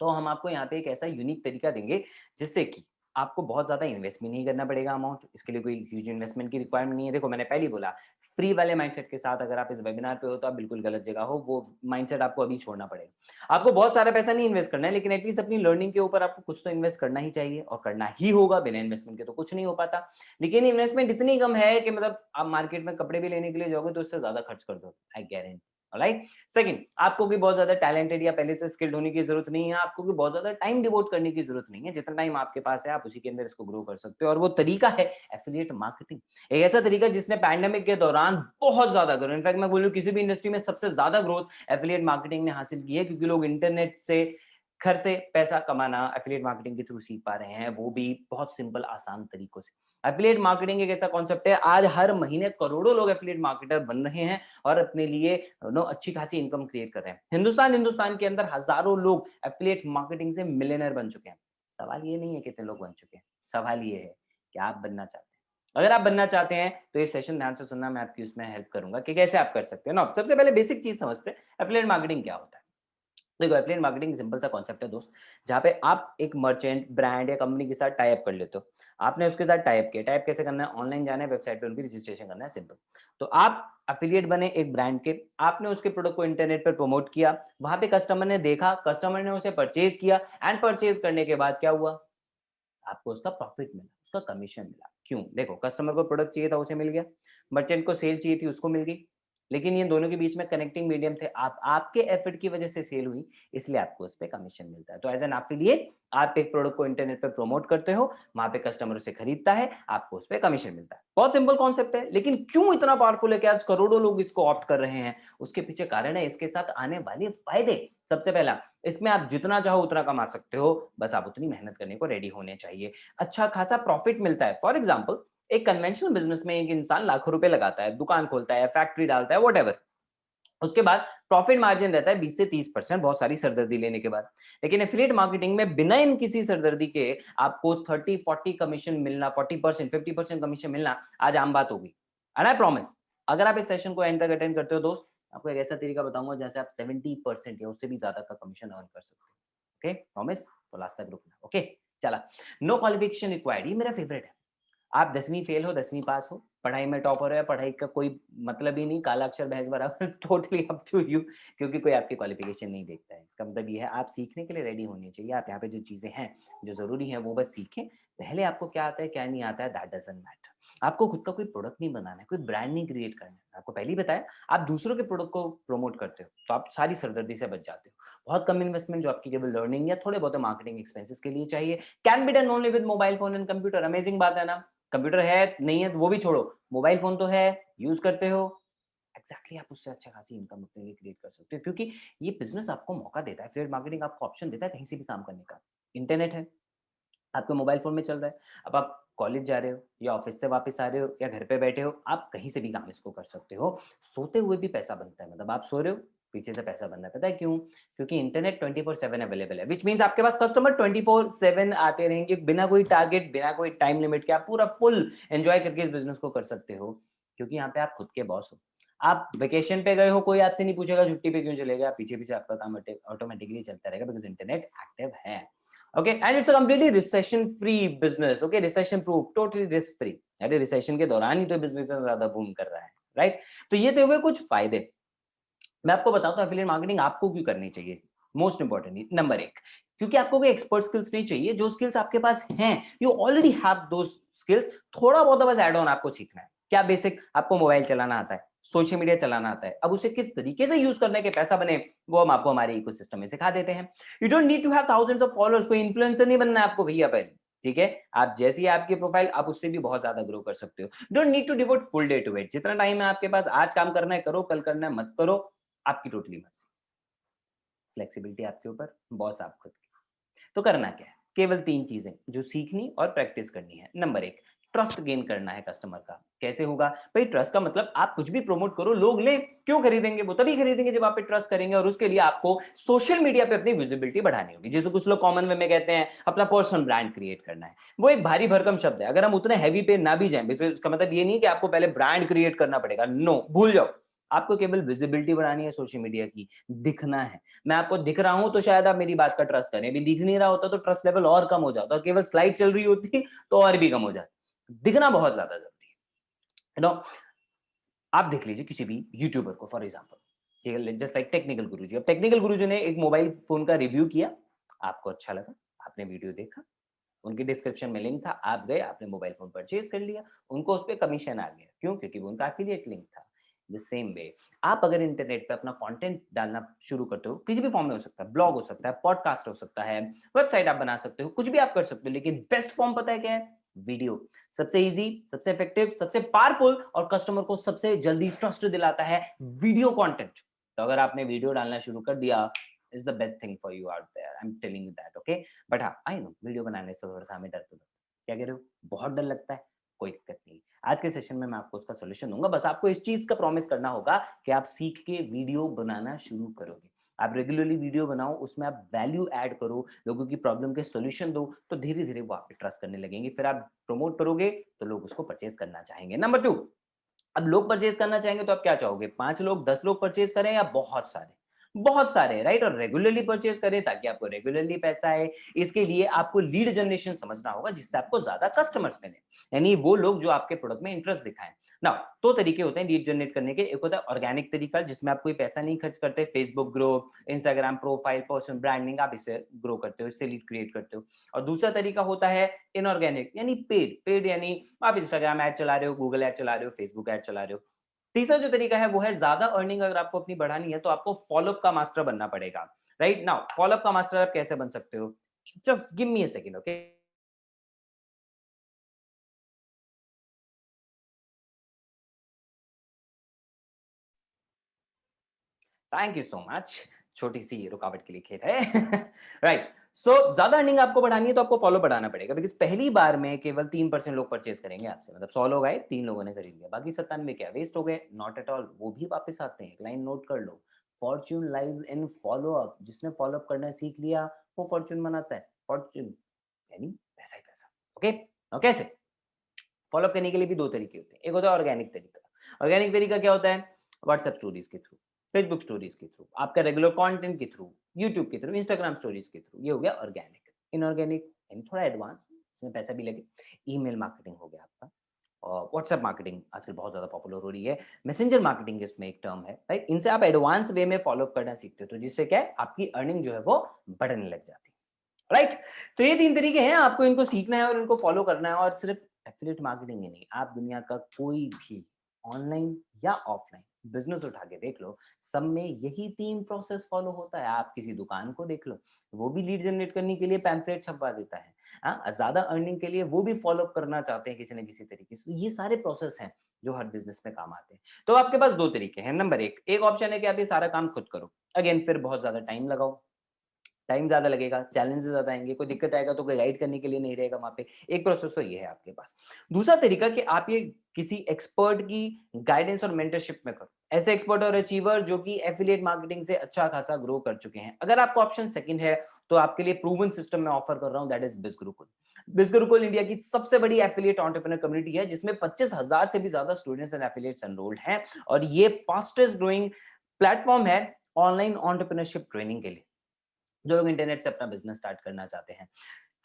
तो हम आपको यहाँ पे एक ऐसा यूनिक तरीका देंगे जिससे कि आपको बहुत ज्यादा इन्वेस्ट भी नहीं करना पड़ेगा अमाउंट, इसके लिए कोई ह्यूज इन्वेस्टमेंट की रिक्वायरमेंट नहीं है। देखो मैंने पहले ही बोला, फ्री वाले माइंडसेट के साथ अगर आप इस वेबिनार पे हो तो आप बिल्कुल गलत जगह हो, वो माइंडसेट आपको अभी छोड़ना पड़ेगा। आपको बहुत सारा पैसा नहीं इन्वेस्ट करना है, लेकिन एटलीस्ट अपनी लर्निंग के ऊपर आपको कुछ तो इन्वेस्ट करना ही चाहिए, और करना ही होगा, बिना इन्वेस्टमेंट के तो कुछ नहीं हो पाता। लेकिन इन्वेस्टमेंट इतनी कम है कि मतलब आप मार्केट में कपड़े भी लेने के लिए जाओगे तो उससे ज्यादा खर्च कर दो, आई गारंटी। राइट। सेकंड, आपको भी बहुत ज्यादा टैलेंटेड या पहले से स्किल्ड होने की जरूरत नहीं है, आपको भी बहुत ज्यादा टाइम डिवोट करने की जरूरत नहीं है। जितना टाइम आपके पास है आप उसी के अंदर इसको ग्रो कर सकते हो, और वो तरीका है एफिलिएट मार्केटिंग। एक ऐसा तरीका जिसने पैंडेमिक के दौरान बहुत ज्यादा ग्रोथ, इनफैक्ट मैं बोलूं किसी भी इंडस्ट्री में सबसे ज्यादा ग्रोथ एफिलिएट मार्केटिंग ने हासिल की है, क्योंकि लोग इंटरनेट से घर से पैसा कमाना एफिलिएट मार्केटिंग के थ्रू सीख पा रहे हैं, वो भी बहुत सिंपल आसान तरीकों से। एफिलिएट मार्केटिंग एक ऐसा कॉन्सेप्ट है, आज हर महीने करोड़ों लोग एफिलिएट मार्केटर बन रहे हैं और अपने लिए अच्छी खासी इनकम क्रिएट कर रहे हैं। हिंदुस्तान के अंदर हजारों लोग एफिलिएट मार्केटिंग से मिलियनर बन चुके हैं। सवाल ये नहीं है कितने लोग बन चुके हैं, सवाल ये है कि आप बनना चाहते हैं। अगर आप बनना चाहते हैं तो ये सेशन ध्यान से सुनना, मैं आपकी उसमें हेल्प करूंगा कि कैसे आप कर सकते हैं ना। सबसे पहले बेसिक चीज समझते हैं, एफिलिएट मार्केटिंग क्या होता है। देखो, एफिलिएट मार्केटिंग सिंपल सा कॉन्सेप्ट है दोस्त, जहाँ पे आप एक मर्चेंट, ब्रांड या कंपनी के साथ टाई अप कर लेते हो। आपने उसके साथ टाई अप किया, टाई अप कैसे करना है, ऑनलाइन जाना है, वेबसाइट पे उनकी रजिस्ट्रेशन करना है, सिंपल। तो आप एफिलिएट बने एक ब्रांड के, आपने उसके प्रोडक्ट को इंटरनेट पर प्रमोट किया, वहां पे कस्टमर ने देखा, कस्टमर ने उसे परचेज किया, एंड परचेज करने के बाद क्या हुआ, आपको उसका प्रॉफिट मिला, उसका कमीशन मिला। क्यों? देखो, कस्टमर को प्रोडक्ट चाहिए था, उसे मिल गया, मर्चेंट को सेल चाहिए थी, उसको मिल गई, लेकिन ये दोनों के बीच में कनेक्टिंग मीडियम थे, आपके एफर्ट की वजह से सेल हुई, इसलिए आपको उस पे कमीशन मिलता है। तो एज एन एफिलिएट आप एक प्रोडक्ट को इंटरनेट पे प्रमोट करते हो, वहां पे कस्टमर उसे खरीदता है, आपको उस पे कमीशन मिलता है। बहुत सिंपल कॉन्सेप्ट है, लेकिन क्यों इतना पावरफुल है कि आज करोड़ों लोग इसको ऑप्ट कर रहे हैं? उसके पीछे कारण है इसके साथ आने वाले फायदे। सबसे पहला, इसमें आप जितना चाहो उतना कमा सकते हो, बस आप उतनी मेहनत करने को रेडी होने चाहिए। अच्छा खासा प्रॉफिट मिलता है। फॉर एग्जाम्पल, एक कन्वेंशनल बिजनेस में एक इंसान लाखों रुपए लगाता है, दुकान खोलता है, फैक्ट्री डालता है, वट, उसके बाद प्रॉफिट मार्जिन रहता है 20 से 30%, बहुत सारी सरदर्दी लेने के बाद। लेकिन एफिलिएट मार्केटिंग में बिना इन किसी सरदर्दी के आपको 30-40 कमीशन मिलना, 40%, 50% कमीशन मिलना आज आम बात होगी। एंड आई प्रॉमिस, अगर आप इस सेशन को एंड तक अटेंड करते हो दोस्त, आपको एक ऐसा तरीका बताऊंगा जैसे आप 70% या उससे भी ज्यादा का कमीशन अर्न कर सकते हो। Okay, promise? तो लास्ट तक रुकना। ओके, चला। नो क्वालिफिकेशन रिक्वायर्ड, ये मेरा फेवरेट है। आप 10वीं फेल हो, 10वीं पास हो, पढ़ाई में टॉपर है, पढ़ाई का कोई मतलब ही नहीं, काला अक्षर भैंस बराबर, टोटली अप टू यू, क्योंकि कोई आपकी क्वालिफिकेशन नहीं देखता है। इसका मतलब ये है, आप सीखने के लिए रेडी होने चाहिए। आप यहाँ पे जो चीजें हैं, जो जरूरी है, वो बस सीखें। पहले आपको क्या आता है क्या नहीं आता है, दैट डजंट मैटर। आपको खुद का कोई प्रोडक्ट नहीं बनाना है, कोई ब्रांड नहीं क्रिएट करना है। आपको पहले ही बताया, आप दूसरों के प्रोडक्ट को प्रमोट करते हो, तो आप सारी सरदर्दी से बच जाते हो। बहुत कम इन्वेस्टमेंट जो आपकी केवल लर्निंग या थोड़े बहुत मार्केटिंग एक्सपेंसेस के लिए चाहिए, can be done only with mobile phone and computer. Amazing बात है ना? कंप्यूटर है, नहीं है तो वो भी छोड़ो, मोबाइल फोन तो है, यूज करते हो, एग्जैक्टली आप उससे अच्छा खासी इनकम अपने लिए क्रिएट कर सकते हो, क्योंकि ये बिजनेस आपको मौका देता है, एफिलिएट मार्केटिंग आपको ऑप्शन देता है कहीं से भी काम करने का। इंटरनेट है, आपके मोबाइल फोन में चल रहा है, अब आप कॉलेज जा रहे हो या ऑफिस से वापस आ रहे हो या घर पे बैठे हो, आप कहीं से भी काम इसको कर सकते हो। सोते हुए भी पैसा बनता है, मतलब आप सो रहे हो, पीछे से पैसा बन रहा है। पता है क्यों? क्योंकि इंटरनेट 24/7 अवेलेबल है, विच मींस आपके पास कस्टमर 24/7 आते रहेंगे, बिना कोई टारगेट, बिना कोई टाइम लिमिट के। आप पूरा फुल एंजॉय करके इस बिजनेस को कर सकते हो, क्योंकि यहाँ पे आप खुद के बॉस हो। आप वेकेशन पे गए हो, कोई आपसे नहीं पूछेगा छुट्टी पे क्यों चले गए, आप पीछे पीछे आपका काम ऑटोमेटिकली चलता रहेगा, बिकॉज इंटरनेट एक्टिव है। Okay, and it's a completely recession free business. Okay, recession proof, totally risk free. अरे रिसेशन के दौरान ही तो बिजनेस में ज्यादा बूम कर रहा है, राइट? तो ये तो हुए कुछ फायदे। मैं आपको बताता हूँ एफिलिएट मार्केटिंग आपको क्यों करनी चाहिए। मोस्ट इंपॉर्टेंटली, नंबर एक, क्योंकि आपको कोई एक्सपर्ट स्किल्स नहीं चाहिए, जो स्किल्स आपके पास हैं, you already have those skills. थोड़ा बहुत बस ऐड ऑन आपको सीखना है। क्या बेसिक? आपको मोबाइल चलाना आता है, सोशल मीडिया चलाना आता है, अब उसे किस तरीके से यूज करने के पैसा बने, वो हम आपको हमारे इकोसिस्टम में सिखा देते हैं। You don't need to have thousands of followers, कोई इन्फ्लुएंसर नहीं बनना है आपको भैया पहले, ठीक है? आप जैसी आपकी प्रोफाइल, आप उससे भी बहुत ज्यादा ग्रो कर सकते हो। Don't need to devote full day to it. जितना टाइम है आपके पास, आज काम करना है करो, कल करना है मत करो, आपकी टोटली मर्जी। फ्लेक्सिबिलिटी आपके ऊपर, बॉस आप खुद के। तो करना क्या है? केवल 3 चीजें जो सीखनी और प्रैक्टिस करनी है। नंबर 1, ट्रस्ट गेन करना है कस्टमर का। कैसे होगा भाई? ट्रस्ट का मतलब आप कुछ भी प्रमोट करो, लोग ले, क्यों खरीदेंगे? वो तभी खरीदेंगे जब आप पे ट्रस्ट करेंगे, और उसके लिए आपको सोशल मीडिया पे अपनी विजिबिलिटी बढ़ानी होगी। जैसे कुछ लोग कॉमन वे में कहते हैं अपना पर्सनल ब्रांड क्रिएट करना है, वो एक भारी भरकम शब्द है। अगर हम उतने हैवी पे ना भी जाएं, इसका मतलब ये नहीं कि आपको पहले ब्रांड क्रिएट करना पड़ेगा, नो, भूल जाओ। आपको केवल विजिबिलिटी बढ़ानी है सोशल मीडिया की, दिखना है। मैं आपको दिख रहा हूं तो शायद आप मेरी बात का ट्रस्ट करें, अभी दिख नहीं रहा होता तो ट्रस्ट लेवल और कम हो जाता, केवल स्लाइड चल रही होती तो और भी कम हो जाता। दिखना बहुत ज्यादा जरूरी है, यू नो। आप देख लीजिए किसी भी यूट्यूबर को, for example, just like technical Guruji. अब टेक्निकल गुरुजी ने एक मोबाइल फोन का रिव्यू किया, आपको अच्छा लगा, आपने वीडियो देखा, उनकी डिस्क्रिप्शन में लिंक था, आप गए, आपने मोबाइल फोन परचेज कर लिया, उनको उस पर कमीशन आ गया। क्यों? क्योंकि वो उनका एफिलिएट लिंक था। द सेम वे, आप अगर इंटरनेट पे अपना कंटेंट डालना शुरू करते हो, किसी भी फॉर्म में हो सकता है, ब्लॉग हो सकता है, पॉडकास्ट हो सकता है, वेबसाइट आप बना सकते हो, कुछ भी आप कर सकते हो, लेकिन बेस्ट फॉर्म पता है क्या है? वीडियो। सबसे इजी, सबसे इफेक्टिव, सबसे पावरफुल, और कस्टमर को सबसे जल्दी ट्रस्ट दिलाता है वीडियो कंटेंट। तो अगर आपने वीडियो डालना शुरू कर दिया, is the best thing for you out there, I am telling you that, okay? But हाँ, आई नो वीडियो बनाने से थोड़ा सा हमें डर तो लगता है। क्या कह रहे हो? बहुत डर लगता है? कोई दिक्कत नहीं। आज के सेशन में मैं आपको उसका सॉल्यूशन दूंगा। बस आपको इस चीज का प्रॉमिस करना होगा कि आप सीख के वीडियो बनाना शुरू करोगे। आप रेगुलरली वीडियो बनाओ, उसमें आप वैल्यू ऐड करो, लोगों की प्रॉब्लम के सॉल्यूशन दो, तो धीरे धीरे वो आप पे ट्रस्ट करने लगेंगे। फिर आप प्रमोट करोगे तो लोग उसको परचेज करना चाहेंगे। नंबर 2, अब लोग परचेज करना चाहेंगे तो आप क्या चाहोगे? 5 लोग, 10 लोग परचेज करें या बहुत सारे? बहुत सारे, राइट? और रेगुलरली परचेज करें ताकि आपको रेगुलरली पैसा आए। इसके लिए आपको लीड जनरेशन समझना होगा, जिससे आपको ज्यादा कस्टमर्स मिले, यानी वो लोग जो आपके प्रोडक्ट में इंटरेस्ट दिखाएं ना। 2 तरीके होते हैं लीड जनरेट करने के। एक होता है ऑर्गेनिक तरीका, जिसमें आप कोई पैसा नहीं खर्च करते, Facebook group, Instagram profile, personal branding, आप इससे ग्रो करते हो, इससे लीड क्रिएट करते हो। और दूसरा तरीका होता है इनऑर्गेनिक, यानी पेड यानी आप इंस्टाग्राम ऐड चला रहे हो, गूगल ऐड चला रहे हो, फेसबुक ऐड चला रहे हो। तीसरा जो तरीका है वो है ज्यादा अर्निंग अगर आपको अपनी बढ़ानी है तो आपको फॉलोअप का मास्टर बनना पड़ेगा। राइट नाउ फॉलोअप का मास्टर आप कैसे बन सकते हो? Just give me a second, okay? Thank you so much. छोटी सी रुकावट के लिए खेद है। राइट, सो ज्यादा अर्निंग आपको बढ़ानी है तो आपको फॉलो बढ़ाना पड़ेगा, बिकॉज पहली बार में केवल 3% लोग परचेज करेंगे आपसे, मतलब 100 लोग आए, 3 लोगों ने खरीद लिया, बाकी 97 क्या वेस्ट हो गए? नॉट एट ऑल, वो भी वापस आते हैं। एक लाइन नोट कर लो, फॉर्च्यून लाइज इन फॉलोअप। जिसने फॉलोअप करना सीख लिया वो फॉर्च्यून बनाता है। फॉर्च्यून यानी पैसा ही पैसा। ओके, और कैसे फॉलोअप करने के लिए भी 2 तरीके होते हैं। एक होता है ऑर्गेनिक तरीका। ऑर्गेनिक तरीका क्या होता है? व्हाट्सएप स्टोरीज के थ्रू, फेसबुक स्टोरीज के थ्रू, आपका रेगुलर कंटेंट के थ्रू, यूट्यूब के थ्रू, इंस्टाग्राम स्टोरीज के थ्रू, ये हो गया ऑर्गेनिक। इनऑर्गेनिक यानी थोड़ा एडवांस, इसमें पैसा भी लगे, ईमेल मार्केटिंग हो गया आपका, और व्हाट्सएप मार्केटिंग आजकल बहुत ज्यादा पॉपुलर हो रही है, मैसेंजर मार्केटिंग इसमें एक टर्म है, राइट? इनसे आप एडवांस वे में फॉलो करना सीखते हो, तो जिससे क्या है आपकी अर्निंग जो है वो बढ़ने लग जाती है, राइट? तो ये 3 तरीके हैं, आपको इनको सीखना है और इनको फॉलो करना है। और सिर्फ एफिलिएट मार्केटिंग ही नहीं, आप दुनिया का कोई भी ऑनलाइन या ऑफलाइन बिजनेस उठा के देख लो, सब में यही 3 प्रोसेस फॉलो होता है। आप किसी दुकान को देख लो, वो भी लीड जनरेट करने के लिए पैम्फलेट छपवा देता है। हाँ, ज्यादा अर्निंग के लिए वो भी फॉलो करना चाहते हैं किसी न किसी तरीके से। ये सारे प्रोसेस हैं जो हर बिजनेस में काम आते हैं। तो आपके पास 2 तरीके हैं। नंबर एक ऑप्शन है कि आप ये सारा काम खुद करो, अगेन फिर बहुत ज्यादा टाइम लगाओ, टाइम ज़्यादा लगेगा, चैलेंजेस ज़्यादा आएँगे, कोई दिक्कत आएगा तो कोई गाइड करने के लिए नहीं रहेगा वहाँ पे। एक प्रोसेस तो ये है आपके पास। दूसरा तरीका कि आप ये किसी एक्सपर्ट की गाइडेंस और मेंटरशिप में करो। ऐसे एक्सपर्ट और अचीवर जो कि एफिलिएट मार्केटिंग से अच्छा खासा ग्रो कर चुके हैं। अगर आपका ऑप्शन सेकंड है तो आपके लिए प्रूवन सिस्टम मैं ऑफर कर रहा हूँ, दैट इज बिज़गुरुकुल। बिज़गुरुकुल इंडिया की सबसे बड़ी एफिलिएट एंटरप्रेन्योर कम्युनिटी है, जिसमें 25,000 से भी ज़्यादा स्टूडेंट्स एंड एफिलिएट्स एनरोल्ड हैं, और ये फास्टेस्ट ग्रोइंग प्लेटफॉर्म है ऑनलाइन एंटरप्रेन्योरशिप ट्रेनिंग के लिए, जो लोग इंटरनेट से अपना बिजनेस स्टार्ट करना चाहते हैं।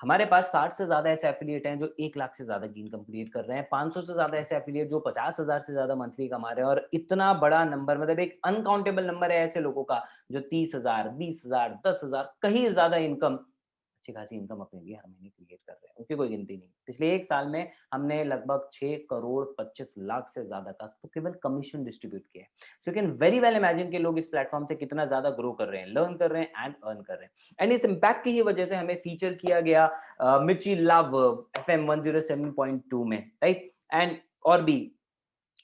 हमारे पास 60 से ज्यादा ऐसे एफिलिएट हैं जो 1 लाख से ज्यादा की इनकम क्रिएट कर रहे हैं, 500 से ज्यादा ऐसे एफिलिएट जो 50,000 से ज्यादा मंथली कमा रहे हैं, और इतना बड़ा नंबर, मतलब एक अनकाउंटेबल नंबर है ऐसे लोगों का जो 30,000, 20,000, 10,000 कहीं ज्यादा इनकम, अच्छी खासी इनकम अपने लिए हर महीने क्रिएट कर रहे हैं। उनकी कोई गिनती नहीं। पिछले 1 साल में हमने लगभग 6 करोड़ 25 लाख से ज्यादा का तो केवल कमीशन डिस्ट्रीब्यूट किया है। So you can very well imagine कि लोग इस प्लेटफॉर्म से कितना ज्यादा ग्रो कर रहे हैं, लर्न कर रहे हैं एंड अर्न कर रहे हैं। एंड इस इम्पैक्ट की ही वजह से हमें फीचर किया गया मिर्ची लव FM 107.2 में, राइट? एंड और भी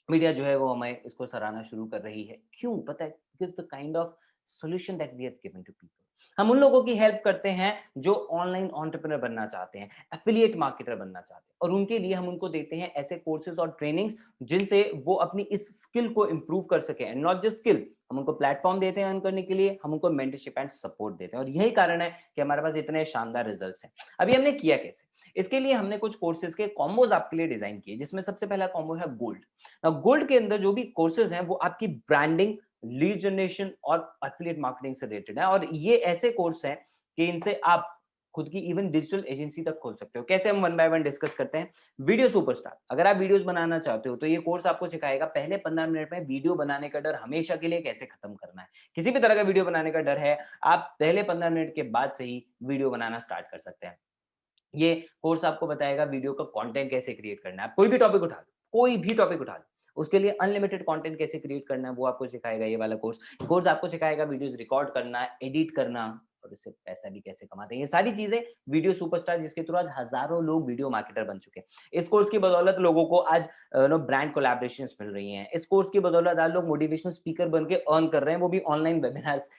मीडिया जो है वो हमें इसको सराहना शुरू कर रही है। क्यों? पता है, because the kind of solution that we have given to people. हम उन लोगों की हेल्प करते हैं जो ऑनलाइन एंटरप्रेन्योर बनना चाहते हैं, एफिलिएट मार्केटर बनना चाहते हैं, और उनके लिए हम उनको देते हैं ऐसे कोर्सेज और ट्रेनिंग्स जिनसे वो अपनी इस स्किल को इंप्रूव कर सके। एंड नॉट जस्ट स्किल, हम उनको प्लेटफॉर्म देते हैं अर्न करने के लिए, हम उनको मेंटरशिप एंड सपोर्ट देते हैं, और यही कारण है कि हमारे पास इतने शानदार रिजल्ट्स हैं। अभी हमने किया कैसे? इसके लिए हमने कुछ कोर्सेज के कॉम्बोज आपके लिए डिजाइन किए, जिसमें सबसे पहला कॉम्बो है गोल्ड। गोल्ड के अंदर जो भी कोर्सेज हैं वो आपकी ब्रांडिंग, लीड जनरेशन और एफिलिएट मार्केटिंग से रिलेटेड है, और ये ऐसे कोर्स हैं कि इनसे आप खुद की इवन डिजिटल एजेंसी तक खोल सकते हो। कैसे, हम वन बाय वन डिस्कस करते हैं। वीडियो सुपरस्टार, अगर आप वीडियोस बनाना चाहते हो तो ये कोर्स आपको सिखाएगा पहले 15 मिनट में वीडियो बनाने का डर हमेशा के लिए कैसे खत्म करना है। किसी भी तरह का वीडियो बनाने का डर है, आप पहले 15 मिनट के बाद से ही वीडियो बनाना स्टार्ट कर सकते हैं। ये कोर्स आपको बताएगा वीडियो का कंटेंट कैसे क्रिएट करना है। आप कोई भी टॉपिक उठा लो, कोई भी टॉपिक उठा लो, उसके लिए अनलिमिटेड कंटेंट कैसे क्रिएट करना है वो आपको सिखाएगा ये वाला कोर्स। कोर्स आपको सिखाएगा वीडियोस रिकॉर्ड करना, एडिट करना, और उससे पैसा भी कैसे कमाते हैं। ये सारी चीजें वीडियो सुपरस्टार, जिसके थ्रू आज हजारों लोग वीडियो मार्केटर बन चुके हैं। इस कोर्स की बदौलत लोगों को आज ब्रांड कोलैबोरेशंस मिल रही हैं। इस कोर्स की बदौलत आज लोग मोटिवेशनल स्पीकर बन के अर्न कर रहे हैं, वो भी ऑनलाइन वेबिनार्स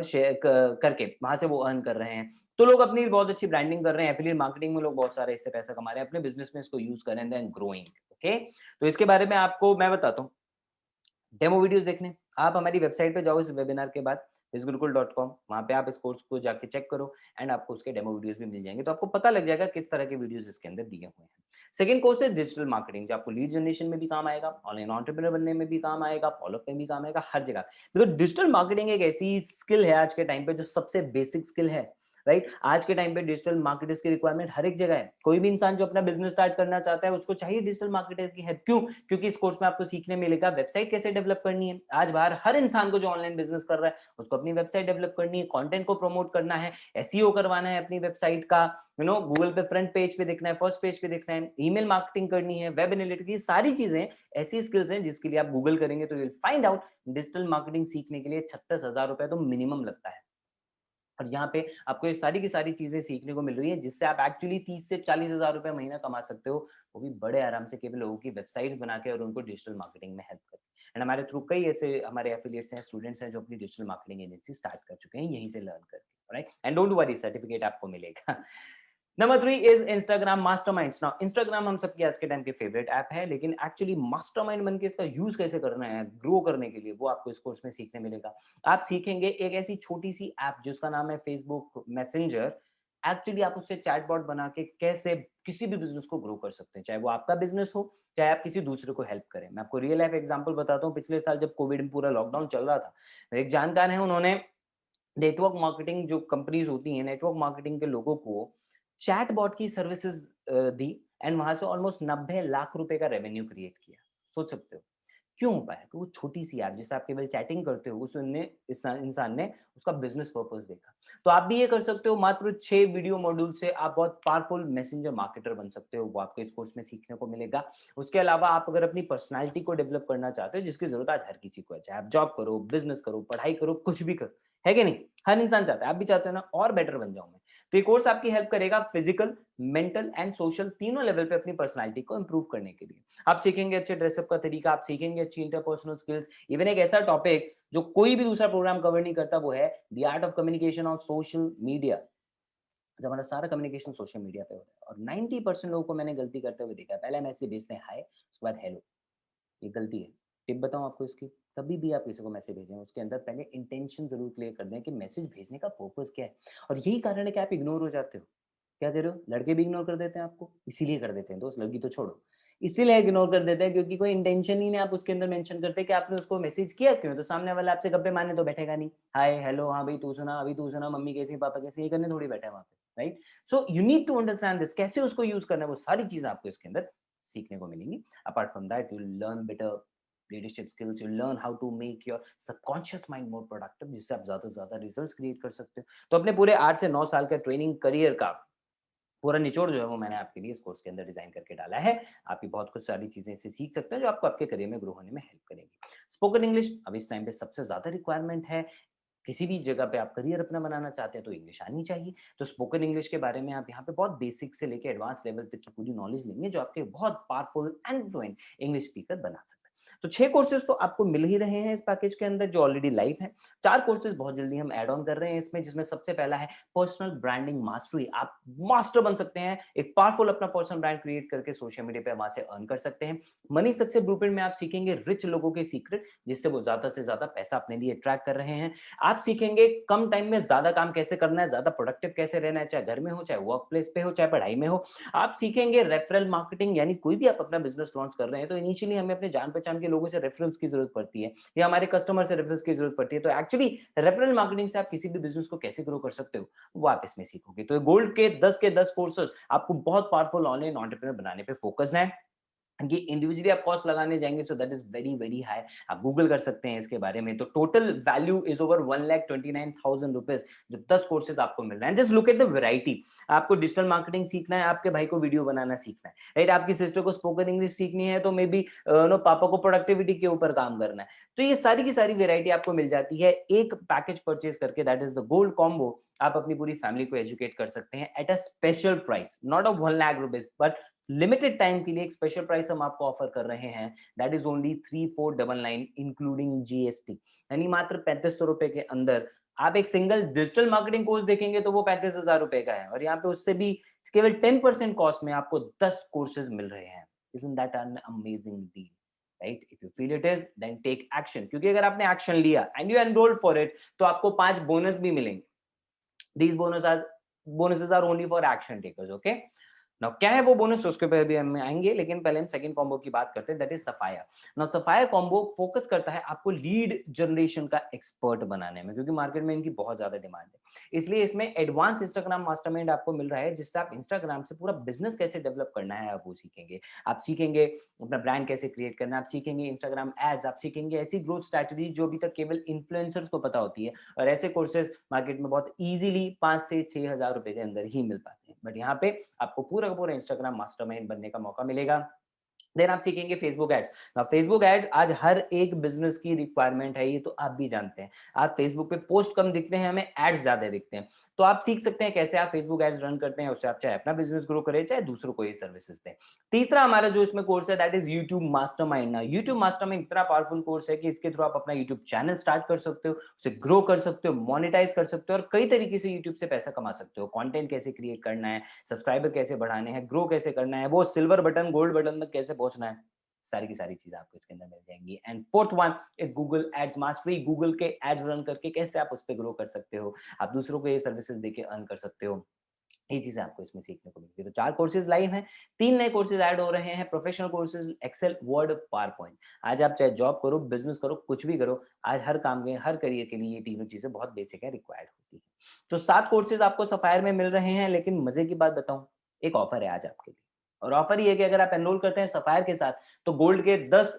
शेयर करके वहां से वो अर्न कर रहे हैं। तो लोग अपनी बहुत अच्छी ब्रांडिंग कर रहे हैं, एफिलिएट मार्केटिंग में लोग बहुत सारे इससे पैसा कमा रहे हैं, अपने बिजनेस में इसको यूज करें, देन ग्रोइंग। ओके, तो इसके बारे में आपको मैं बताता हूँ। डेमो वीडियोस देखने आप हमारी वेबसाइट पे जाओ इस वेबिनार के बाद, bizgurukul.com, वहाँ पे आप इस कोर्स को जाके चेक करो एंड आपको उसके डेमो वीडियोस भी मिल जाएंगे, तो आपको पता लग जाएगा किस तरह के वीडियोस इसके अंदर दिए हुए हैं। सेकंड कोर्स है डिजिटल मार्केटिंग, जो आपको लीड जनरेशन में भी काम आएगा, ऑनलाइन एंटरप्रेन्योर बनने में भी काम आएगा, फॉलोअप में भी काम आएगा, हर जगह। बिकॉज डिजिटल मार्केटिंग एक ऐसी स्किल है आज के टाइम पे जो सबसे बेसिक स्किल है, राइट। आज के टाइम पे डिजिटल मार्केटर्स की रिक्वायरमेंट हर एक जगह है। कोई भी इंसान जो अपना बिजनेस स्टार्ट करना चाहता है उसको चाहिए डिजिटल मार्केटर की हेल्प। क्यों? क्योंकि इस कोर्स में आपको सीखने मिलेगा वेबसाइट कैसे डेवलप करनी है। आज बाहर हर इंसान को जो ऑनलाइन बिजनेस कर रहा है उसको अपनी वेबसाइट डेवलप करनी है, कंटेंट को प्रमोट करना है, एसईओ करवाना है अपनी वेबसाइट का, गूगल पे फ्रंट पेज पे दिखना है, फर्स्ट पेज पे दिखना है, ईमेल मार्केटिंग करनी है, वेब एनालिटिक्स, ये सारी चीजें ऐसी स्किल्स हैं जिसके लिए आप गूगल करेंगे तो you will find out digital marketing सीखने के लिए 36,000 रुपए तो मिनिमम लगता है। और यहाँ पे आपको ये सारी की सारी चीजें सीखने को मिल रही है जिससे आप एक्चुअली 30 से 40,000 रुपए महीना कमा सकते हो, वो भी बड़े आराम से, केवल लोगों की वेबसाइट्स बना के और उनको डिजिटल मार्केटिंग में हेल्प करके। एंड हमारे थ्रू कई ऐसे हमारे एफिलिएट्स हैं, स्टूडेंट्स हैं जो अपनी डिजिटल मार्केटिंग एजेंसी स्टार्ट कर चुके हैं यहीं से लर्न करके, right. And don't worry, certificate आपको मिलेगा। Number 3 is Instagram masterminds. Now Instagram हम सबके आज के टाइम के फेवरेट ऐप है, लेकिन एक्चुअली मास्टरमाइंड बन के इसका यूज कैसे करना है ग्रो करने के लिए, वो आपको इस कोर्स में सीखने मिलेगा। आप सीखेंगे एक ऐसी छोटी सी ऐप जिसका नाम है फेसबुक मैसेंजर। एक्चुअली आप उससे चैटबॉट बना के कैसे किसी भी बिजनेस को ग्रो कर सकते हैं, चाहे वो आपका बिजनेस हो, चाहे आप किसी दूसरे को हेल्प करें। मैं आपको रियल लाइफ एग्जांपल बताता हूँ। पिछले साल जब कोविड में पूरा लॉकडाउन चल रहा था, मेरे एक जानकार है, उन्होंने नेटवर्क मार्केटिंग जो कंपनीज होती हैं, नेटवर्क मार्केटिंग के लोगों को चैटबॉट की सर्विसेज दी एंड वहां से ऑलमोस्ट 90 लाख रुपए का रेवेन्यू क्रिएट किया। सोच सकते हो क्यों हो पाया? कि वो छोटी सी ऐप जिससे आप केवल चैटिंग करते हो, उसने इस इंसान ने उसका बिजनेस पर्पस देखा। तो आप भी ये कर सकते हो। मात्र 6 वीडियो मॉड्यूल से आप बहुत पावरफुल मैसेंजर मार्केटर बन सकते हो, वो आपको इस कोर्स में सीखने को मिलेगा। उसके अलावा आप अगर अपनी पर्सनालिटी को डेवलप करना चाहते हो, जिसकी जरूरत आज हर किसी को है, चाहे आप जॉब करो, बिजनेस करो, पढ़ाई करो, कुछ भी करो, है कि नहीं? हर इंसान चाहता है, आप भी चाहते हो ना, और बेटर बन जाऊं मैं। तो ये कोर्स आपकी हेल्प करेगा फिजिकल, मेंटल एंड सोशल तीनों लेवल पे अपनी पर्सनालिटी को इंप्रूव करने के लिए। आप सीखेंगे अच्छे ड्रेसअप का तरीका, आप सीखेंगे अच्छी इंटरपर्सनल स्किल्स। इवन एक ऐसा टॉपिक जो कोई भी दूसरा प्रोग्राम कवर नहीं करता, वो है the art of communication on social media. जब हमारा सारा कम्युनिकेशन सोशल मीडिया पे हो रहा है और 90% लोगों को मैंने गलती करते हुए देखा है। पहले मैसेज भेजते हैं हाय, उसके बाद हेलो। ये गलती है। टिप बताऊं आपको इसकी? कभी भी आप किसी को मैसेज भेजें, उसके अंदर पहले इंटेंशन जरूर क्लियर कर दें कि मैसेज भेजने का पर्पस क्या है। और यही कारण है कि आप इग्नोर हो जाते हो। क्या कह रहे हो? लड़के भी इग्नोर कर देते हैं आपको, इसीलिए कर देते हैं दोस्त, लड़की तो छोड़ो। इसीलिए इग्नोर कर देते हैं क्योंकि कोई इंटेंशन ही नहीं आप उसके अंदर मेंशन करते कि आपने उसको मैसेज किया क्यों है। तो सामने वाला आपसे गप्पे मारने तो बैठेगा नहीं। हाय हेलो, हाँ भाई तू सुना, अभी तू सुना, मम्मी कैसी, पापा कैसे, ये करने थोड़ी बैठा है वहां पे, right. So you need to understand this, कैसे उसको यूज करना है, वो सारी चीजें आपको इसके अंदर सीखने को मिलेंगी। Apart from that you learn better leadership skills, you learn how to make your subconscious mind more productive, जिससे आप ज्यादा से ज्यादा रिजल्ट्स क्रिएट कर सकते हो। तो अपने पूरे 8 से 9 साल का ट्रेनिंग करियर का पूरा निचोड़ जो है वो मैंने आपके लिए इस कोर्स के अंदर डिजाइन करके डाला है। आप भी बहुत कुछ सारी चीजें इससे सीख सकते हैं जो आपको आपके करियर में ग्रो होने में हेल्प करेंगी। स्पोकन इंग्लिश अब इस टाइम पे सबसे ज्यादा रिक्वायरमेंट है। किसी भी जगह पे आप करियर अपना बनाना चाहते हैं तो इंग्लिश आनी चाहिए। तो स्पोकन इंग्लिश के बारे में आप यहाँ पे बहुत बेसिक से लेके एडवांस लेवल तक की पूरी नॉलेज लेंगे जो आपके बहुत powerful and fluent English speaker बना सकता है। तो 6 कोर्सेज तो आपको मिल ही रहे हैं इस पैकेज के अंदर जो ऑलरेडी लाइव है। 4 कोर्सेज बहुत जल्दी हम ऐड ऑन कर रहे हैं इसमें, जिसमें सबसे पहला है पर्सनल ब्रांडिंग मास्टरी। आप मास्टर बन सकते हैं, एक पावरफुल अपना पर्सनल ब्रांड क्रिएट करके सोशल मीडिया पे वहां से अर्न कर सकते हैं। मनी सक्सेस ब्लूप्रिंट में आप सीखेंगे रिच लोगों के सीक्रेट, जिससे वो ज्यादा से ज्यादा पैसा अपने लिए ट्रैक कर रहे हैं। आप सीखेंगे कम टाइम में ज्यादा काम कैसे करना है, ज्यादा प्रोडक्टिव कैसे रहना है, चाहे घर में हो, चाहे वर्क प्लेस पे हो, चाहे पढ़ाई में हो। आप सीखेंगे रेफरल मार्केटिंग, यानी कोई भी आप अपना बिजनेस लॉन्च कर रहे हैं तो इनिशियली हमें अपने जान पहचान के लोगों से रेफरल्स की जरूरत पड़ती है या हमारे कस्टमर से रेफरल्स की जरूरत पड़ती है। तो एक्चुअली रेफरल मार्केटिंग से आप किसी भी बिजनेस को कैसे ग्रो कर सकते हो वो आप इसमें सीखोगे। तो गोल्ड के 10 कोर्सेज आपको बहुत पावरफुल ऑनलाइन एंटरप्रेन्योर बनाने पे फोकस्ड है। ये इंडिविजुअली आप कॉस्ट लगाने जाएंगे so that is very very high. आप गूगल कर सकते हैं इसके बारे में। तो total value is over 1,29,000 rupees जो 10 कोर्सेज आपको मिल रहे हैं। Just look at the variety. आपको डिजिटल मार्केटिंग सीखना है, आपके भाई को वीडियो बनाना सीखना है, राइट। आपकी सिस्टर को स्पोकन इंग्लिश सीखनी है तो मे बी नो पापा को प्रोडक्टिविटी के ऊपर काम करना है। तो ये सारी की सारी वेरायटी आपको मिल जाती है एक पैकेज परचेज करके, that is the gold combo. आप अपनी पूरी फैमिली को एजुकेट कर सकते हैं at a special price, not of 1,00,000 rupees, but limited time के लिए एक स्पेशल प्राइस हम आपको ऑफर कर रहे हैं। That is only 3,499 including GST, यानी मात्र 3500 रुपए के अंदर आप एक सिंगल डिजिटल मार्केटिंग कोर्स देखेंगे तो वो 35,000 रुपए का है, और यहाँ पे उससे भी केवल 10% कॉस्ट में आपको 10 कोर्सेज मिल रहे हैं। Isn't that an amazing deal? Right? If you feel it is, then take action, क्योंकि अगर आपने एक्शन लिया and you enrolled for it, तो आपको 5 बोनस भी मिलेंगे. These bonuses are only for action takers. Okay. Now क्या है वो बोनस, उसके ऊपर भी हम आएंगे, लेकिन पहले हम सेकंड कॉम्बो की बात करते हैं, that is sapphire. Now sapphire combo focus करता है आपको लीड जनरेशन का एक्सपर्ट बनाने में, क्योंकि मार्केट में इनकी बहुत ज्यादा डिमांड है. इसलिए इसमें एडवांस इंस्टाग्राम मास्टरमाइंड आपको मिल रहा है, जिससे आप इंस्टाग्राम से पूरा बिजनेस कैसे डेवलप करना है आप वो सीखेंगे. आप सीखेंगे अपना ब्रांड कैसे क्रिएट करना है, आप सीखेंगे इंस्टाग्राम एड्स, आप सीखेंगे ऐसी ग्रोथ स्ट्रैटेजी जो अभी तक केवल इन्फ्लुएंसर्स को पता होती है, और ऐसे कोर्सेज मार्केट में बहुत इजीली 5 से 6 हजार रुपए के अंदर ही मिल पाते हैं. बट यहाँ पे आपको पूरा का पूरा इंस्टाग्राम मास्टरमाइंड बनने का मौका मिलेगा. देन आप सीखेंगे फेसबुक एड्स. ना फेसबुक एड्स आज हर एक बिजनेस की रिक्वायरमेंट है, ये तो आप भी जानते हैं. आप फेसबुक पे पोस्ट कम दिखते हैं, हमें एड्स ज्यादा दिखते हैं. तो आप सीख सकते हैं कैसे आप फेसबुक एड्स रन करते हैं, उससे आप चाहे अपना बिजनेस ग्रो करें, चाहे दूसरों को ये सर्विसेज दें. तीसरा हमारा जो इसमें कोर्स है, दैट इज यूट्यूब मास्टरमाइंड. ना यूट्यूब मास्टरमाइंड इतना पावरफुल कोर्स है कि इसके थ्रू आप अपना यूट्यूब चैनल स्टार्ट कर सकते हो, उसे ग्रो कर सकते हो, मोनेटाइज कर सकते हो, और कई तरीके से यूट्यूब से पैसा कमा सकते हो. कंटेंट कैसे क्रिएट करना है, सब्सक्राइबर कैसे बढ़ाने हैं, ग्रो कैसे करना है, वो सिल्वर बटन गोल्ड बटन तक कैसे पहुंचना है, सारी की सारी चीज आपको इसके अंदर मिल जाएंगी. And fourth one is Google ads mastery. Google के एड्स रन करके कैसे आप उस पर ग्रो कर सकते हो, आप दूसरों को ये सर्विसेज देके अर्न कर सकते हो, ये चीजें आपको इसमें सीखने को मिलती है. तो 4 कोर्सेज लाइव हैं, 3 नए कोर्सेज ऐड हो रहे हैं, professional courses Excel, Word, PowerPoint. आज आप चाहे जॉब करो, बिजनेस करो, कुछ भी करो, आज हर काम में, हर करियर के लिए ये तीनों चीजें बहुत बेसिक है, रिक्वायर्ड होती है. तो 7 कोर्सेज आपको सफायर में मिल रहे हैं, लेकिन मजे की बात बताऊं, एक ऑफर है आज आपके लिए. और ऑफर ये है कि अगर आप एनरोल करते हैं सफायर के साथ, तो गोल्ड के 10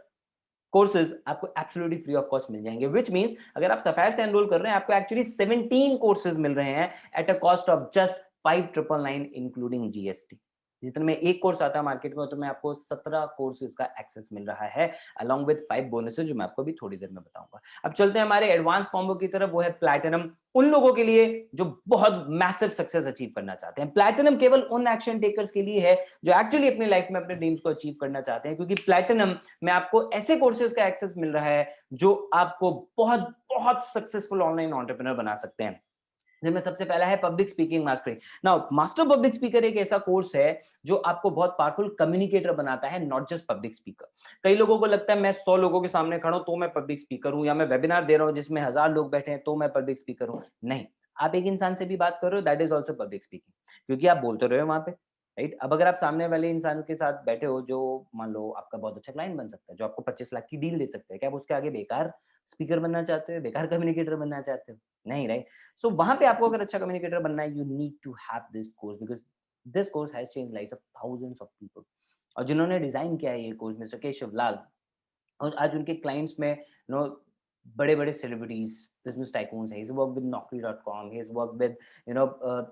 कोर्सेज आपको एब्सोल्युटली फ्री ऑफ कॉस्ट मिल जाएंगे. विच मींस अगर आप सफायर से एनरोल कर रहे हैं, आपको एक्चुअली 17 कोर्सेज मिल रहे हैं at a cost of just 5999 including GST. जितने में एक कोर्स आता है मार्केट में, तो मैं आपको 17 कोर्सेज का एक्सेस मिल रहा है, अलॉन्ग विद 5 बोनसेस, जो मैं आपको भी थोड़ी देर में बताऊंगा. अब चलते हैं हमारे एडवांस कॉम्बो की तरफ, वो है प्लैटिनम. उन लोगों के लिए जो बहुत मैसिव सक्सेस अचीव करना चाहते हैं. प्लैटिनम केवल उन एक्शन टेकर्स के लिए है जो एक्चुअली अपनी लाइफ में अपने ड्रीम्स को अचीव करना चाहते हैं, क्योंकि प्लैटिनम में आपको ऐसे कोर्सेज का एक्सेस मिल रहा है जो आपको बहुत बहुत सक्सेसफुल ऑनलाइन एंटरप्रेन्योर बना सकते हैं. जिनमें सबसे पहला है public speaking mastery. Now master public speaker एक ऐसा कोर्स है जो आपको बहुत पावरफुल कम्युनिकेटर बनाता है, नॉट जस्ट पब्लिक स्पीकर. कई लोगों को लगता है मैं 100 लोगों के सामने खड़ा हूं तो मैं पब्लिक स्पीकर हूं, या मैं वेबिनार दे रहा हूं जिसमें 1000 लोग बैठे हैं तो मैं पब्लिक स्पीकर हूं. नहीं, आप एक इंसान से भी बात कर रहे हो, that is also public speaking, क्योंकि आप बोलते रहे हो वहां पे, राइट. अब अगर आप सामने वाले इंसान के साथ बैठे हो जो मान लो आपका बहुत अच्छा क्लाइंट बन सकता है, जो आपको 25 लाख की डील दे सकता है, क्या आप उसके आगे बेकार स्पीकर बनना चाहते हो, बेकार कम्युनिकेटर बनना चाहते हो? नहीं, राइट. सो वहां पे आपको अगर अच्छा कम्युनिकेटर बनना है, you need to have this course, because this course has change lives of thousands of people. और जिन्होंने डिजाइन किया है ये कोर्स, मिस्टर केशव लाल, और आज उनके क्लाइंट्स में नो बड़े बड़े सेलिब्रिटीज, बिजनेस टाइकून्स हैं. He's worked with Naukri.com, he's worked with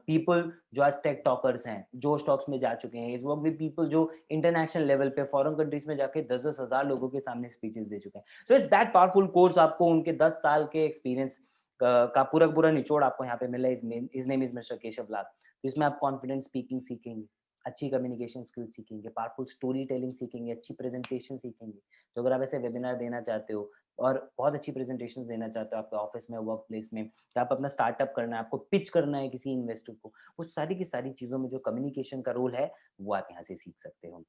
people जो आज टेक टॉकर्स हैं, जो स्टॉक्स में जा चुके हैं. He's worked with people जो इंटरनेशनल लेवल पे फॉरेन कंट्रीज में जाके 10-10 हजार लोगों के सामने स्पीचेस दे चुके हैं. So it's that powerful course. आपको उनके 10 साल के एक्सपीरियंस का पूरा पूरा निचोड़ आपको यहाँ पे मिला है. His name is mister Keshav Lal. इसमें आप कॉन्फिडेंट स्पीकिंग सीखेंगे, अच्छी कम्युनिकेशन स्किल्स सीखेंगे, पावरफुल स्टोरी टेलिंग सीखेंगे, अच्छी प्रेजेंटेशन सीखेंगे. तो अगर आप ऐसे वेबिनार देना चाहते हो और बहुत अच्छी प्रेजेंटेशन देना चाहते हो आपके ऑफिस में, वर्क प्लेस में, तो आप अपना स्टार्टअप करना है, आपको पिच करना है किसी इन्वेस्टर को, वो सारी की सारी चीज़ों में जो कम्युनिकेशन का रोल है वो आप यहाँ से सीख सकते हो.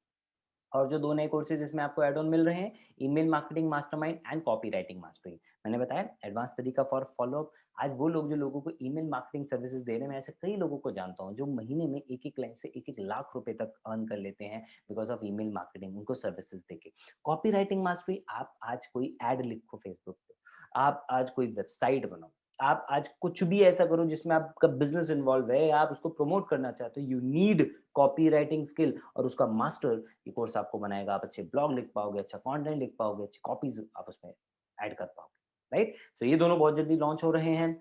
और जो 2 नए कोर्सेज इसमें आपको ऐड ऑन मिल रहे हैं, email marketing mastermind and copywriting mastery. मैंने बताया एडवांस तरीका फॉर फॉलोअप. आज वो लोग जो लोगों को ईमेल मार्केटिंग सर्विसेज दे रहे हैं, मैं ऐसे कई लोगों को जानता हूँ जो महीने में एक-एक क्लाइंट से 1-1 लाख रुपए तक अर्न कर लेते हैं बिकॉज़ ऑफ ईमेल मार्केटिंग, उनको सर्विसेज देके. कॉपीराइटिंग मास्टरी, आप आज कोई ऐड लिखो फेसबुक पे, आप आज कोई वेबसाइट बनाओ, आप आज कुछ भी ऐसा करो जिसमें आपका बिजनेस इन्वॉल्व है, आप उसको प्रमोट करना चाहते हो, यू नीड कॉपीराइटिंग स्किल, और उसका मास्टर ये कोर्स आपको बनाएगा. आप अच्छे ब्लॉग लिख पाओगे, अच्छा कंटेंट लिख पाओगे, अच्छी कॉपीज आप उसमें ऐड कर पाओगे, राइट. सो ये दोनों बहुत जल्दी लॉन्च हो रहे हैं.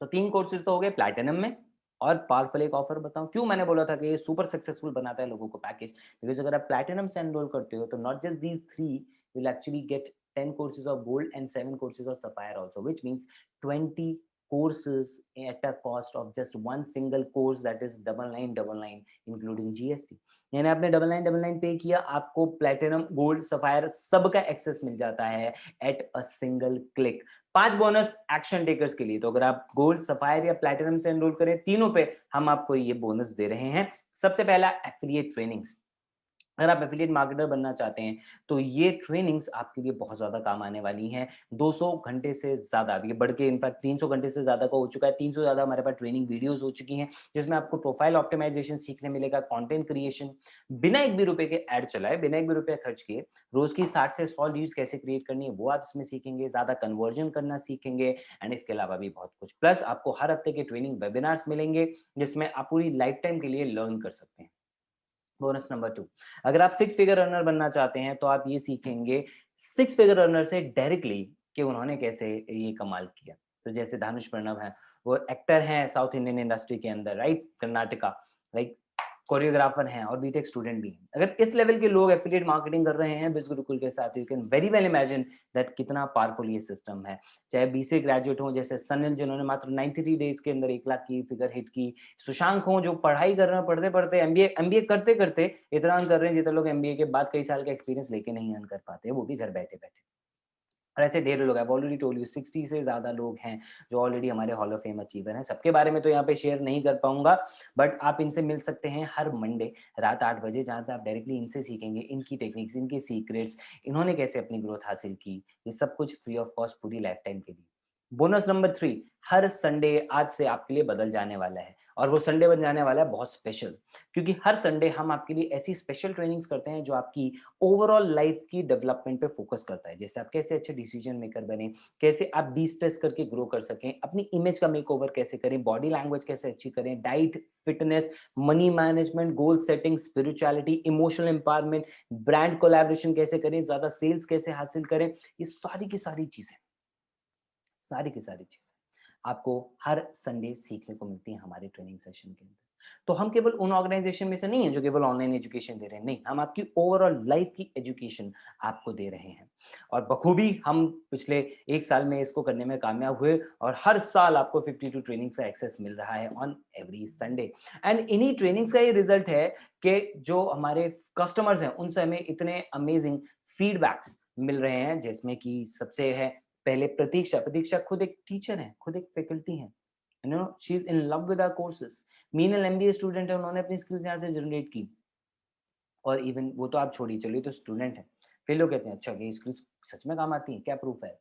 तो 3 कोर्सेज तो हो गए प्लैटिनम में. और पावरफुल एक ऑफर बताऊं, क्यों मैंने बोला था कि ये सुपर सक्सेसफुल बनाता है लोगों को पैकेज, बिकॉज अगर आप प्लैटिनम से एनरोल करते हो तो not just these 3, you'll actually get 10 courses of gold and 7 courses of sapphire also, which means 20 courses at a cost of just one single course, that is 9999 including GST. यानी आपने 9999 पे किया, आपको platinum, gold, sapphire सबका access मिल जाता है at a single click. 5 bonus action takers के लिए. तो अगर आप गोल्ड, सफायर या प्लैटिनम से एनरोल करें, तीनों पे हम आपको ये बोनस दे रहे हैं. सबसे पहला एफिलिएट ट्रेनिंग्स. अगर आप एफिलिएट मार्केटर बनना चाहते हैं, तो ये ट्रेनिंग्स आपके लिए बहुत ज़्यादा काम आने वाली हैं। 200 घंटे से ज़्यादा, अब ये बढ़ के इनफैक्ट 300 घंटे से ज़्यादा का हो चुका है। 300 से ज़्यादा हमारे पास ट्रेनिंग वीडियोज़ हो चुकी हैं, जिसमें आपको प्रोफाइल ऑप्टिमाइज़ेशन सीखने मिलेगा, कंटेंट क्रिएशन, बिना 1 भी रुपए के ऐड चलाए, बिना 1 भी रुपया खर्च किए, रोज़ की 60 से 100 लीड्स कैसे क्रिएट करनी है, वो आप इसमें सीखेंगे, ज़्यादा कन्वर्जन करना सीखेंगे एंड इसके अलावा भी बहुत कुछ। प्लस आपको हर हफ्ते के ट्रेनिंग वेबिनार्स मिलेंगे, जिसमें आप पूरी लाइफ टाइम के लिए लर्न कर सकते हैं। बोनस नंबर 2, अगर आप 6 फिगर अर्नर बनना चाहते हैं तो आप ये सीखेंगे 6 फिगर अर्नर से डायरेक्टली कि उन्होंने कैसे ये कमाल किया। तो जैसे धानुष प्रणव है, वो एक्टर हैं साउथ इंडियन इंडस्ट्री के अंदर, राइट, कर्नाटका, लाइक कोरियोग्राफर हैं और बीटेक स्टूडेंट भी हैं। अगर इस लेवल के लोग एफिलिएट मार्केटिंग कर रहे हैं बिज़ गुरुकुल के साथ, you can very well imagine that कितना पावरफुल ये सिस्टम है। चाहे बीसीए ग्रेजुएट हों जैसे सनिल, जिन्होंने मात्र 93 डेज के अंदर 1 लाख की फिगर हिट की, सुशांक हों जो पढ़ाई कर रहे हैं, पढ़ते-पढ़ते एमबीए करते-करते इतना अर्न कर रहे हैं जितने लोग एमबीए के बाद कई साल का एक्सपीरियंस लेके नहीं अर्न कर पाते हैं, वो भी घर बैठे-बैठे। और ऐसे ढेरों लोग हैं, ऑलरेडी टोल्ड यू 60 से ज़्यादा लोग हैं जो ऑलरेडी हमारे हॉल ऑफ फेम अचीवर हैं। सबके बारे में तो यहाँ पे शेयर नहीं कर पाऊँगा, बट आप इनसे मिल सकते हैं हर मंडे रात 8 बजे, जहाँ पे आप डायरेक्टली इनसे सीखेंगे, इनकी टेक्निक्स, इनके सीक्रेट्स, इन्होंने कैसे अपनी ग्रोथ हासिल की, ये सब कुछ फ्री ऑफ कॉस्ट पूरी लाइफ टाइम के लिए। बोनस नंबर 3, हर संडे आज से आपके लिए बदल जाने वाला है और वो संडे बन जाने वाला है बहुत स्पेशल, क्योंकि हर संडे हम आपके लिए ऐसी स्पेशल ट्रेनिंग्स करते हैं जो आपकी ओवरऑल लाइफ की डेवलपमेंट पे फोकस करता है। जैसे आप कैसे अच्छे डिसीजन मेकर बने, कैसे आप डिस्ट्रेस करके ग्रो कर सकें, अपनी इमेज का मेकओवर कैसे करें, बॉडी लैंग्वेज कैसे अच्छी करें, diet, fitness, money management, goal setting, spirituality, emotional empowerment, brand collaboration कैसे करें, ज्यादा सेल्स कैसे हासिल करें, ये सारी की सारी चीजें, सारी की सारी चीज़ें आपको हर संडे सीखने को मिलती हैं हमारे ट्रेनिंग सेशन के अंदर। तो हम केवल उन ऑर्गेनाइजेशन में से नहीं है जो केवल ऑनलाइन एजुकेशन दे रहे हैं, नहीं, हम आपकी ओवरऑल लाइफ की एजुकेशन आपको दे रहे हैं और बखूबी हम पिछले 1 साल में इसको करने में कामयाब हुए और हर साल आपको 52 ट्रेनिंग्स का एक्सेस मिल रहा है ऑन एवरी संडे। एंड इन्हीं ट्रेनिंग्स का ये रिजल्ट है कि जो हमारे कस्टमर्स हैं उनसे हमें इतने अमेजिंग फीडबैक्स मिल रहे हैं, जिसमें कि सबसे है पहले प्रतीक्षा। प्रतीक्षा खुद एक टीचर है, खुद एक फैकल्टी है, you know, she is in love with our courses. Meenal MBA student है, उन्होंने अपनी स्किल्स यहाँ से जनरेट की और इवन वो तो आप छोड़िए, चलिए तो स्टूडेंट है, फिर लोग कहते हैं अच्छा ये स्किल्स सच में काम आती हैं, क्या प्रूफ है?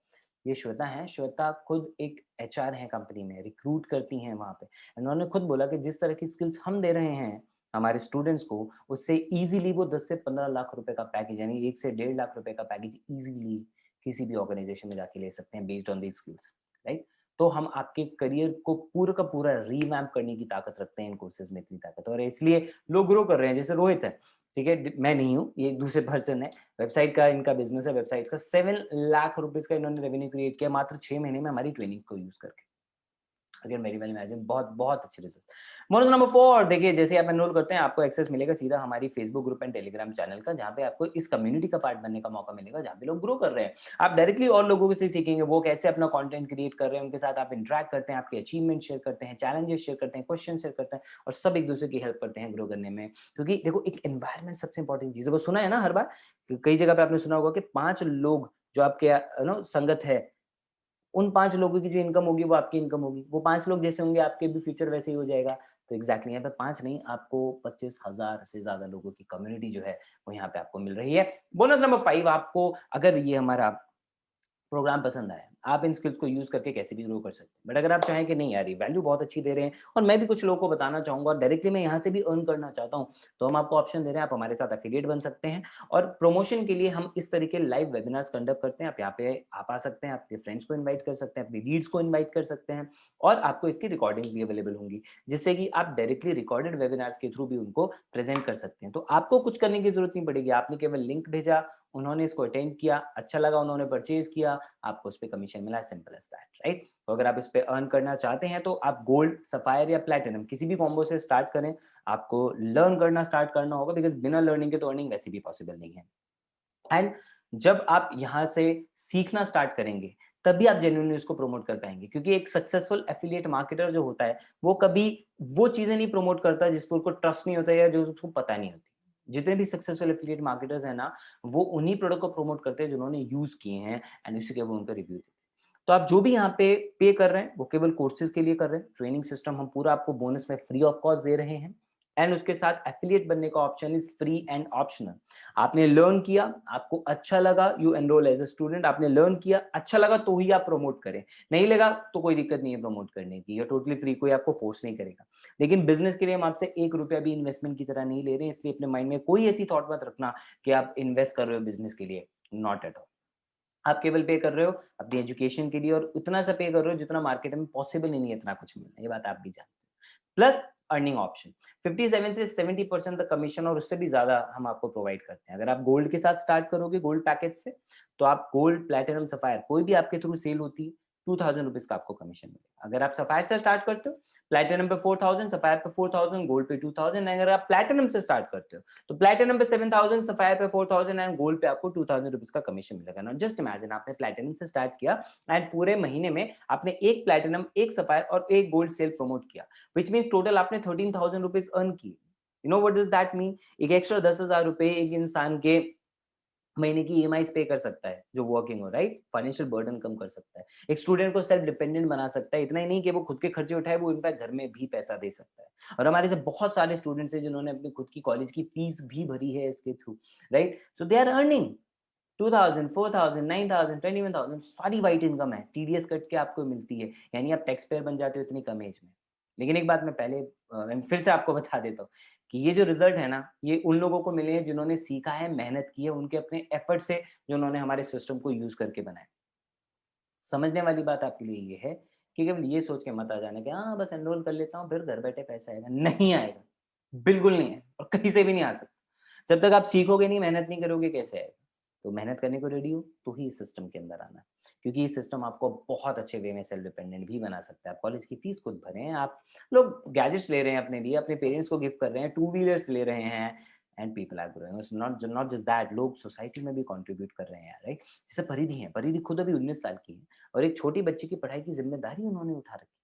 ये श्वेता है, श्वेता खुद एक एचआर है कंपनी में, रिक्रूट करती हैं वहाँ पे। उन्होंने खुद बोला कि जिस तरह की स्किल्स हम दे रहे हैं हमारे स्टूडेंट्स को, उससे इजीली वो 10 से 15 लाख रुपए का पैकेज, यानी 1 से 1.5 लाख रुपए का पैकेज इजीली किसी भी ऑर्गेनाइजेशन में जाके ले सकते हैं based on these skills, right? तो हम आपके करियर को पूरा का पूरा रीवैम्प करने की ताकत रखते हैं इन कोर्सेज में, इतनी ताकत, और इसलिए लोग ग्रो कर रहे हैं। जैसे रोहित है, ठीक है, मैं नहीं हूँ, ये एक दूसरे पर्सन है, वेबसाइट का इनका बिजनेस है, वेबसाइट्स का 7 लाख रुपीज का इन्होंने रेवेन्यू क्रिएट किया मात्र 6 महीने में हमारी ट्रेनिंग को यूज करके। अगेन वेरी वेल इमेजिन, बहुत बहुत अच्छे रिजल्ट। बोनस नंबर 4, देखिए जैसे आप एनरोल करते हैं आपको एक्सेस मिलेगा सीधा हमारी Facebook group and Telegram channel का, जहाँ पे आपको इस कम्युनिटी का पार्ट बनने का मौका मिलेगा, जहाँ पे लोग ग्रो कर रहे हैं। आप डायरेक्टली और लोगों से सीखेंगे वो कैसे अपना कंटेंट क्रिएट कर रहे हैं, उनके साथ आप इंटरेक्ट करते हैं, आपके अचीवमेंट शेयर करते हैं, चैलेंजेस शेयर करते हैं, क्वेश्चन शेयर करते हैं और सब एक दूसरे की हेल्प करते हैं ग्रो करने में। क्योंकि देखो एक एनवायरमेंट सबसे इंपॉर्टेंट चीज है, वो सुना है ना हर बार, कई जगह पे आपने सुना होगा कि 5 लोग जो आपके नो संगत है, उन 5 लोगों की जो इनकम होगी वो आपकी इनकम होगी। वो 5 लोग जैसे होंगे आपके भी फ्यूचर वैसे ही हो जाएगा। तो एग्ज़ैक्टली यहाँ पे 5 नहीं, आपको 25,000 से ज़्यादा लोगों की कम्युनिटी जो है वो यहाँ पे आपको मिल रही है। बोनस नंबर 5, आपको अगर ये हमारा प्रोग्राम पसंद आया, आप इन स्किल्स को यूज़ करके कैसे भी ग्रो कर सकते हैं। बट अगर आप चाहें कि नहीं यार ये वैल्यू बहुत अच्छी दे रहे हैं और मैं भी कुछ लोगों को बताना चाहूँगा और डायरेक्टली मैं यहाँ से भी अर्न करना चाहता हूँ, तो हम आपको ऑप्शन दे रहे हैं, आप हमारे साथ एफिलिएट बन सकते हैं और प्रमोशन के लिए हम इस तरीके लाइव वेबिनार्स कंडक्ट करते हैं। आप यहाँ पे आप आ सकते हैं, आपके फ्रेंड्स को इन्वाइट कर सकते हैं, अपनी लीड्स को इन्वाइट कर सकते हैं और आपको इसकी रिकॉर्डिंग्स भी अवेलेबल होंगी, जिससे कि आप डायरेक्टली रिकॉर्डेड वेबिनार्स के थ्रू भी उनको प्रेज़ेंट कर सकते हैं। तो आपको कुछ करने की ज़रूरत नहीं पड़ेगी, आपने केवल लिंक भेजा, उन्होंने इसको अटेंड किया, अच्छा लगा, उन्होंने परचेज़ किया, आपको उस पे कमीशन मिला, सिंपल एज़ दैट, राइट? तो अगर आप इस पे अर्न करना चाहते हैं तो आप गोल्ड, सफायर या प्लैटिनम किसी भी कॉम्बो से स्टार्ट करें। आपको लर्न करना स्टार्ट करना होगा बिकॉज़ बिना लर्निंग के तो अर्निंग वैसे भी पॉसिबल नहीं है। एंड जब आप यहाँ से सीखना स्टार्ट करेंगे, तभी आप जेन्युइनली उसको प्रमोट कर पाएँगे, क्योंकि एक सक्सेसफुल एफिलिएट मार्केटर जो होता है, वो कभी वो चीज़ें नहीं प्रमोट करता जिस पे उसको ट्रस्ट नहीं होता या जो उसको पता नहीं होती। जितने भी सक्सेसफुल एफिलिएट मार्केटर्स हैं ना, वो उन्हीं प्रोडक्ट को प्रमोट करते हैं जिन्होंने यूज़ किए हैं एंड उसी के वो उनका रिव्यू देते हैं। तो आप जो भी यहाँ पे कर रहे हैं, वो केवल कोर्सेज़ के लिए कर रहे हैं। ट्रेनिंग सिस्टम हम पूरा आपको बोनस में फ्री ऑफ कॉस्ट दे रहे हैं। एंड उसके साथ एफिलिएट बनने का option is free and optional. आपने लर्न किया, आपको अच्छा लगा, you enroll as a student, आपने लर्न किया, अच्छा लगा तो ही आप प्रमोट करें, नहीं लगा तो कोई दिक्कत नहीं है प्रमोट करने की, या टोटली फ्री, कोई आपको फोर्स नहीं करेगा। लेकिन बिजनेस के लिए हम आपसे 1 रुपया भी इन्वेस्टमेंट की तरह नहीं ले रहे हैं, इसलिए अपने माइंड में कोई ऐसी थॉट मत रखना कि आप इन्वेस्ट कर रहे हो बिजनेस के लिए, नॉट एट ऑल। आप केवल पे कर रहे हो अपनी एजुकेशन के लिए, और उतना सा पे कर रहे हो जितना मार्केट में पॉसिबल ही नहीं है इतना कुछ मिलना, ये बात आप भी जानते हो। प्लस अर्निंग ऑप्शन 57 से 70% तक कमीशन और उससे भी ज्यादा हम आपको प्रोवाइड करते हैं। अगर आप गोल्ड के साथ स्टार्ट करोगे, गोल्ड पैकेज से, तो आप गोल्ड, प्लेटिनम, सफायर कोई भी आपके थ्रू सेल होती है, 2000 रुपीज का आपको कमीशन मिलेगा। अगर आप सफायर से स्टार्ट करते हो, प्लेटिनम पे 4000, सफायर पे 4000, गोल्ड पे 2000। अगर आप प्लेटिनम से स्टार्ट करते हो तो प्लेटिनम पे 7000, सफायर पे 4000 एंड गोल्ड पे आपको 2000 रुपीज का कमीशन मिलेगा ना। जस्ट इमेजिन, आपने प्लेटिनम से स्टार्ट किया एंड पूरे महीने में आपने एक प्लेटिनम, एक सफायर और एक गोल्ड सेल प्रमोट किया, विच मीन टोटल आपने 13,000 रुपीज अर्न किए। You know what does that mean? एक एक्स्ट्रा 10,000 रुपए एक इंसान के महीने की ईएमआई पे कर सकता है जो वर्किंग हो, राइट? फाइनेंशियल बर्डन कम कर सकता है, एक स्टूडेंट को सेल्फ डिपेंडेंट बना सकता है। इतना ही नहीं कि वो खुद के खर्चे उठाए, वो इनफैक्ट घर में भी पैसा दे सकता है। और हमारे से बहुत सारे स्टूडेंट्स हैं जिन्होंने अपनी खुद की कॉलेज की फीस भी भरी है इसके through, right? So they are earning 2000, 4000, 9000, 21,000, सारी वाइट इनकम है, टीडीएस कट के आपको मिलती है, यानी आप टैक्स पेयर बन जाते हो इतनी कम एज में। लेकिन एक बात मैं पहले मैं फिर से आपको बता देता हूँ कि ये जो रिजल्ट है ना, ये उन लोगों को मिले हैं जिन्होंने सीखा है, मेहनत की है, उनके अपने एफर्ट से, जो उन्होंने हमारे सिस्टम को यूज करके बनाया। समझने वाली बात आपके लिए ये है कि केवल ये सोच के मत आ जाना कि हाँ बस एनरोल कर लेता हूँ फिर घर बैठे पैसा आएगा। नहीं आएगा, बिल्कुल नहीं है, और कहीं से भी नहीं आ सकता। जब तक आप सीखोगे नहीं, मेहनत नहीं करोगे, कैसे आएगा? तो मेहनत करने को रेडी हो तो ही इस सिस्टम के अंदर आना है, क्योंकि ये सिस्टम आपको बहुत अच्छे वे में सेल्फ डिपेंडेंट भी बना सकता है। आप कॉलेज की फीस खुद भरें, आप लोग गैजेट्स ले रहे हैं अपने लिए, अपने पेरेंट्स को गिफ्ट कर रहे हैं, टू व्हीलर्स ले रहे हैं, and people are growing. Not just that, लोग सोसाइटी में भी कंट्रीब्यूट कर रहे हैं, राइट? जैसे परिधि है, परिधि खुद अभी 19 साल की है, और एक छोटी बच्ची की पढ़ाई की जिम्मेदारी उन्होंने उठा रखी,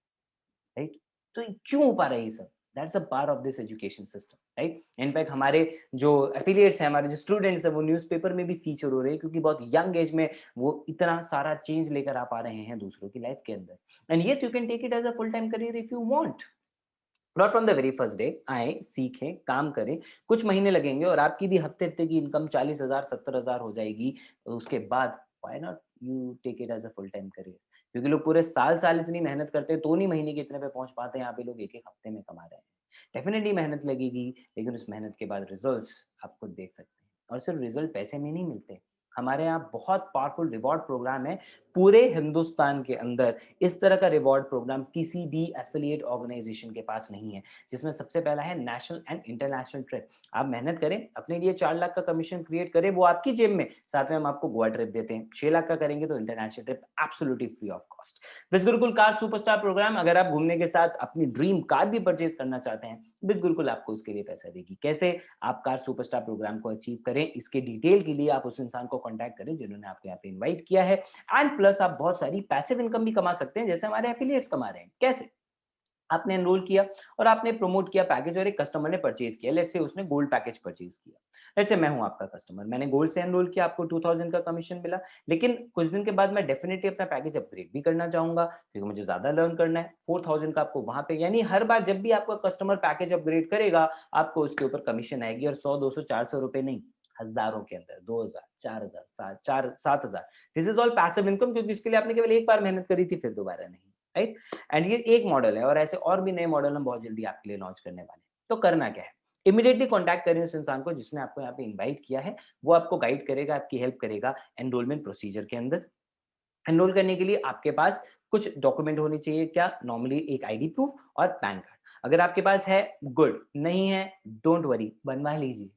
राइट? तो ये क्यों हो पा रहा है ये सब? That's a part of this education system, right? In fact हमारे जो एफिलिएट्स हैं, हमारे जो स्टूडेंट्स हैं, वो न्यूज़पेपर में भी फीचर हो रहे हैं, क्योंकि बहुत यंग एज में वो इतना सारा चेंज लेकर आ पा रहे हैं दूसरों की लाइफ के अंदर। And yes, you can take it as a full time career if you want. Not from the very first day. आए, सीखें, काम करें, कुछ महीने लगेंगे और आपकी भी हफ्ते हफ्ते की इनकम 40,000, 70,000 हो जाएगी। और उसके बाद why not you take it as a full time career? क्योंकि लोग पूरे साल साल इतनी मेहनत करते हैं तो नहीं महीने के इतने पे पहुंच पाते हैं, यहाँ पे लोग एक एक हफ्ते में कमा रहे हैं। डेफिनेटली मेहनत लगेगी, लेकिन उस मेहनत के बाद रिजल्ट्स आप खुद देख सकते हैं। और सिर्फ रिजल्ट पैसे में नहीं मिलते, हमारे यहाँ बहुत पावरफुल रिवॉर्ड प्रोग्राम है। पूरे हिंदुस्तान के अंदर इस तरह का रिवॉर्ड प्रोग्राम किसी भी एफिलिएट ऑर्गेनाइजेशन के पास नहीं है, जिसमें सबसे पहला है नेशनल एंड इंटरनेशनल ट्रिप। आप मेहनत करें, अपने लिए 4 लाख का कमीशन क्रिएट करें, वो आपकी जेब में, साथ में हम आपको गोवा ट्रिप देते हैं। 6 लाख का करेंगे तो international trip absolutely free of cost. बिज गुरुकुल कार सुपरस्टार प्रोग्राम, अगर आप घूमने के साथ अपनी ड्रीम कार भी परचेज करना चाहते हैं, बिज गुरुकुल आपको उसके लिए पैसा देगी। कैसे आप कार सुपरस्टार प्रोग्राम को अचीव करें, इसके डिटेल के लिए आप उस इंसान को कॉन्टैक्ट करें जिन्होंने आपको यहाँ पे इन्वाइट किया है। एंड प्लस आप बहुत सारी पैसिव इनकम भी कमा सकते हैं, जैसे हमारे एफिलिएट्स कमा रहे हैं। कैसे? आपने एनरोल किया और आपने प्रमोट किया पैकेज, और एक कस्टमर ने परचेज किया, लेट्स से उसने गोल्ड पैकेज परचेज किया। लेट्स से मैं हूं आपका कस्टमर, मैंने गोल्ड से एनरोल किया, आपको 2000 का कमीशन मिला। लेकिन कुछ दिन के बाद मैं डेफिनेटली अपना पैकेज अपग्रेड भी करना चाहूंगा, क्योंकि मुझे ज्यादा लर्न करना है। 4000 का आपको वहां पे, यानी हर बार जब भी आपका कस्टमर पैकेज अपग्रेड करेगा, आपको उसके ऊपर कमीशन आएगी, और 100, 200, 400 रुपए नहीं, हजारों के अंदर, 2000, 4000, 7,000। This is all passive income, क्योंकि इसके लिए आपने केवल एक बार मेहनत करी थी, फिर दोबारा नहीं, राइट? एंड ये एक मॉडल है, और ऐसे और भी नए मॉडल हम बहुत जल्दी आपके लिए लॉन्च करने वाले हैं। तो करना क्या है? इमीडिएटली कॉन्टैक्ट करें उस इंसान को जिसने आपको यहाँ पे इनवाइट किया है, वो आपको गाइड करेगा, आपकी हेल्प करेगा एनरोलमेंट प्रोसीजर के अंदर। एनरोल करने के लिए आपके पास कुछ डॉक्यूमेंट होने चाहिए, क्या? नॉर्मली एक आईडी प्रूफ और पैन कार्ड। अगर आपके पास है, गुड, नहीं है, डोंट वरी, बनवा लीजिए,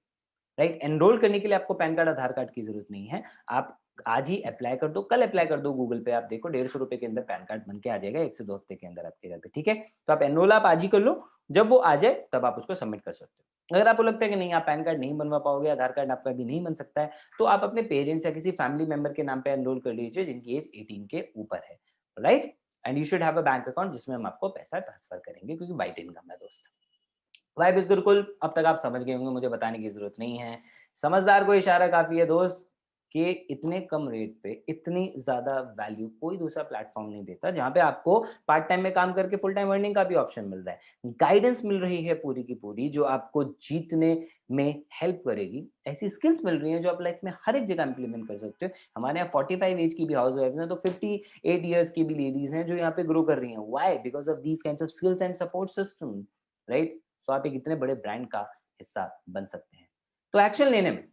राइट? एनरोल करने के लिए आपको पैन कार्ड, आधार कार्ड की जरूरत नहीं है। आप आज ही अप्लाई कर दो, कल अप्लाई कर दो, गूगल पे आप देखो 150 रुपए के अंदर पैन कार्ड बन के आ जाएगा, 1 से 2 हफ्ते के अंदर आपके घर पे, ठीक है? तो आप एनरोल आप आज ही कर लो, जब वो आ जाए तब आप उसको सबमिट कर सकते हो। अगर आपको लगता है कि नहीं, आप पैन कार्ड नहीं बनवा पाओगे, आधार कार्ड आपका भी नहीं बन सकता है, तो आप अपने पेरेंट्स या किसी फैमिली मेंबर के नाम पे एनरोल कर लीजिए जिनकी एज 18 के ऊपर है, right? And you should have a bank account जिसमें हम आपको पैसा ट्रांसफर करेंगे, क्योंकि वाइट इनकम है दोस्त। वाइब इज गुरुकुल, अब तक आप समझ गए होंगे, मुझे बताने की जरूरत नहीं है। समझदार को इशारा काफी है दोस्त। कि इतने कम रेट पे इतनी ज़्यादा वैल्यू कोई दूसरा प्लेटफ़ॉर्म नहीं देता, जहाँ पे आपको पार्ट टाइम में काम करके फुल टाइम अर्निंग का भी ऑप्शन मिल रहा है। गाइडेंस मिल रही है पूरी की पूरी, जो आपको जीतने में हेल्प करेगी। ऐसी स्किल्स मिल रही हैं जो आप लाइफ में हर एक जगह इम्प्लीमेंट कर सकते हो। हमारे यहाँ 45 एज की भी हाउसवाइफ्स हैं, तो 58 ईयर्स की भी लेडीज़ हैं जो यहाँ पे ग्रो कर रही हैं। Why? Because of these kinds of skills and support system, right? So आप एक इतने बड़े ब्रांड का हिस्सा बन सकते हैं। तो एक्शन लेने में,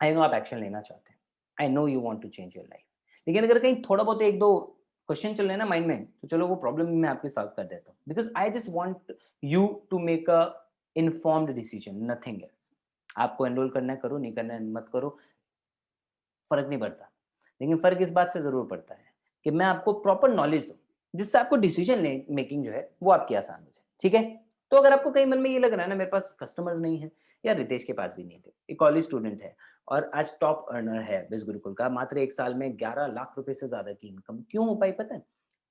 आई नो आप एक्शन लेना चाहते हैं। I know you want to change your life. लेकिन अगर कहीं थोड़ा बहुत 1-2 क्वेश्चन चल रहे हैं ना माइंड में, तो चलो वो प्रॉब्लम भी मैं आपके सॉल्व कर देता हूँ। Because I just want you to make a informed decision, nothing else. आपको एनरोल करना है करो, नहीं करना है मत करो, फ़र्क नहीं पड़ता। लेकिन फ़र्क इस बात से ज़रूर पड़ता है कि मैं आपको प्रॉपर नॉलेज दूँ, जिससे आपको डिसीजन ले मेकिंग जो है वो आपकी आसान हो जाए, ठीक है? तो अगर आपको कहीं मन में ये लग रहा है ना मेरे पास कस्टमर्स नहीं है, या रितेश के पास भी नहीं थे, एक कॉलेज स्टूडेंट है और आज टॉप अर्नर है बिज़ गुरुकुल का, मात्र 1 साल में 11 लाख रुपए से ज़्यादा की इनकम क्यों हो पाई पता है?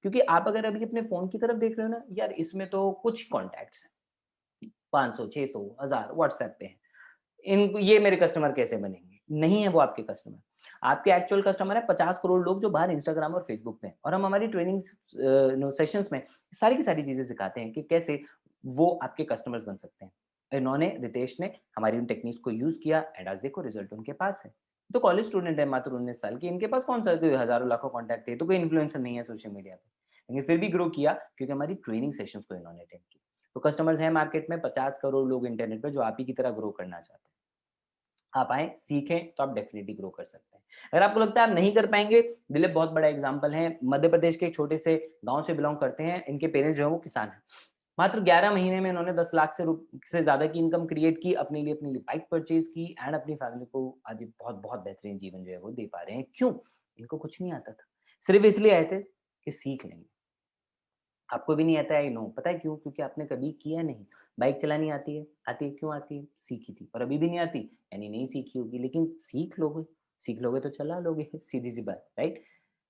क्योंकि आप अगर अभी अपने फ़ोन की तरफ देख रहे हो ना, यार इसमें तो कुछ कॉन्टैक्ट्स हैं, 500, 600, 1000 व्हाट्सएप पे हैं। इन ये मेरे कस्टमर कैसे बनेंगे? नहीं है वो आपके कस्टमर। आपके एक्चुअल कस्टमर है 50 करोड़ लोग जो बाहर इंस्टाग्राम और फेसबुक पे हैं, और हम हमारी ट्रेनिंग्स नो सेशंस में सारी की सारी चीज़ें सिखाते हैं कि कैसे वो आपके कस्टमर्स बन सकते हैं। इन्होंने, रितेश ने हमारी उन टेक्निक्स को यूज़ किया एंड आज देखो रिजल्ट उनके पास है। तो कॉलेज स्टूडेंट है मात्र 19 साल की, इनके पास कौन-सा कोई हज़ारों लाखों कॉन्टैक्ट थे, तो कोई इन्फ्लुएंसर नहीं है सोशल मीडिया पे। लेकिन फिर भी ग्रो किया क्योंकि हमारी ट्रेनिंग सेशंस को इन्होंने अटेंड की। तो कस्टमर्स हैं मार्केट में 50 करोड़ लोग इंटरनेट पे जो आप ही की तरह ग्रो करना चाहते हैं। आप आएँ, सीखें, तो आप डेफ़िनिटली ग्रो कर सकते हैं। अगर आपको लगता है आप नहीं कर पाएँगे, दिलीप बहुत बड़ा एग्ज़ाम्पल है, मध्य प्रदेश के एक छोटे से गाँव से बिलॉन्ग करते हैं, इनके पेरेंट्स जो हैं वो किसान हैं। मात्र 11 महीने में इन्होंने 10 लाख से ज़्यादा की इनकम क्रिएट की, अपने लिए बाइक परचेज़ की एंड अपनी फैमिली को आज एक बहुत-बहुत बेहतरीन जीवन जो है वो दे पा रहे हैं। क्यों? इनको कुछ नहीं आता था। सिर्फ़ इसलिए आए थे कि सीख लेंगे। आपको भी नहीं आता है, आई नो। पता है क्यों? क्योंकि आपने कभी किया नहीं। बाइक चलानी आती है, क्यों आती है? सीखी थी, और अभी भी नहीं आती, यानी नहीं सीखी होगी, लेकिन सीख लोगे तो चला लोगे, सीधी-सी बात, राइट?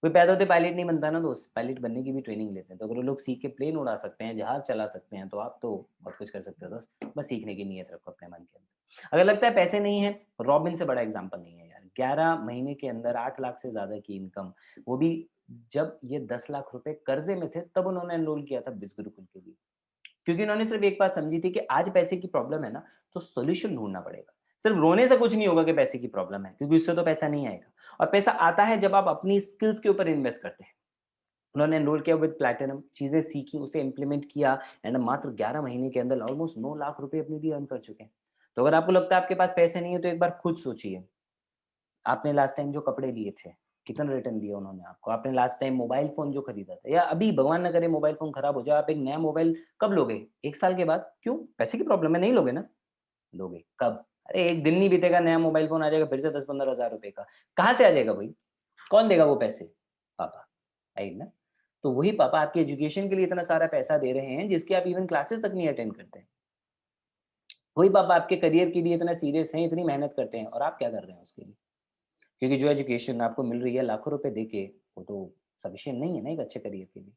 कोई पैदा होते पायलट नहीं बनता ना दोस्त, पायलट बनने की भी ट्रेनिंग लेते हैं। तो अगर वो लोग सीख के प्लेन उड़ा सकते हैं, जहाज चला सकते हैं, तो आप तो बहुत कुछ कर सकते हो दोस्त। बस सीखने की नीयत रखो अपने मन के अंदर। अगर लगता है पैसे नहीं है, रॉबिन से बड़ा एग्ज़ाम्पल नहीं है यार। 11 महीने के अंदर 8 लाख से ज़्यादा की इनकम, वो भी जब ये 10 लाख रुपए कर्ज़े में थे, तब उन्होंने एनरोल किया था बिज़ गुरुकुल के लिए। क्योंकि उन्होंने सिर्फ़ एक बात समझी थी कि आज पैसे की प्रॉब्लम है ना, तो सॉल्यूशन ढूँढना पड़ेगा। सिर्फ़ रोने से कुछ नहीं होगा कि पैसे की प्रॉब्लम है, क्योंकि उससे तो पैसा नहीं आएगा, और पैसा आता है जब आप अपनी स्किल्स के ऊपर इन्वेस्ट करते हैं। उन्होंने एनरोल किया विद प्लैटिनम, चीज़ें सीखी, उसे इम्प्लीमेंट किया एंड मात्र 11 महीने के अंदर ऑलमोस्ट 9 लाख रुपए अपने लिए अर्न कर चुके हैं। तो अगर आपको लगता है आपके पास पैसे नहीं है, तो एक बार खुद सोचिए, आपने लास्ट टाइम जो कपड़े लिए थे, कितना रिटर्न दिया उन्होंने आपको? आपने लास्ट टाइम मोबाइल फ़ोन जो खरीदा था, या अभी भगवान ना करे मोबाइल फ़ोन खराब हो जाए, आप एक नया मोबाइल कब लोगे? 1 साल के बाद? क्यों? पैसे की प्रॉब्लम है, नहीं लोगे ना? लोगे, कब? अरे 1 दिन नहीं बीतेगा, नया मोबाइल फ़ोन आ जाएगा फिर से 10-15 हज़ार रुपए का। कहाँ से आ जाएगा भाई? कौन देगा वो पैसे? पापा, राइट ना? तो वही पापा आपकी एजुकेशन के लिए इतना सारा पैसा दे रहे हैं, जिसकी आप इवन क्लासेस तक नहीं अटेंड करते हैं। वही पापा आपके करियर के लिए इतना सीरियस हैं, इतनी मेहनत करते हैं, और आप क्या कर रहे हैं उसके लिए? क्योंकि जो एजुकेशन आपको मिल रही है लाखों रुपए देके, वो तो सफिशिएंट नहीं है ना एक अच्छे करियर के लिए।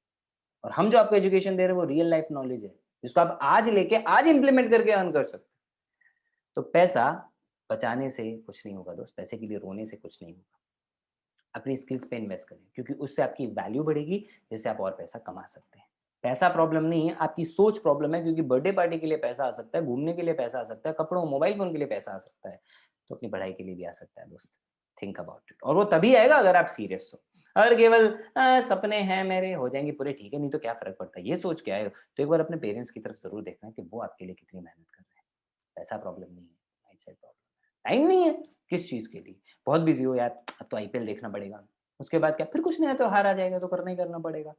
और हम जो आपको एजुकेशन दे रहे हैं वो रियल लाइफ नॉलेज है, जिसको आप आज लेके आज इंप्लीमेंट करके अर्न कर सकते हैं। तो पैसा बचाने से कुछ नहीं होगा दोस्त, पैसे के लिए रोने से कुछ नहीं होगा। अपनी स्किल्स पे इन्वेस्ट करें, क्योंकि उससे आपकी वैल्यू बढ़ेगी, जिससे आप और पैसा कमा सकते हैं। पैसा प्रॉब्लम नहीं है, आपकी सोच प्रॉब्लम है, क्योंकि बर्थडे पार्टी के लिए पैसा आ सकता है, घूमने के लिए पैसा आ सकता है, कपड़ों, मोबाइल फ़ोन के लिए पैसा आ सकता है, तो अपनी पढ़ाई के लिए भी आ सकता है दोस्त। थिंक अबाउट इट, और वो तभी आएगा अगर आप सीरियस हो। अगर केवल सपने हैं मेरे हो जाएँगे पूरे, ठीक है, नहीं तो क्या फ़र्क पड़ता है, ये सोच के आए हो, तो एक बार अपने पेरेंट्स की तरफ ज़रूर देखना कि वो आपके लिए कितनी मेहनत कर रहे हैं। पैसा प्रॉब्लम नहीं है, माइंडसेट प्रॉब्लम है। टाइम नहीं है, किस चीज़ के लिए? बहुत बिज़ी हो यार, अब तो आईपीएल देखना पड़ेगा। उसके बाद क्या? फिर कुछ नहीं है, त्योहार आ जाएगा तो करना ही करना पड़ेगा।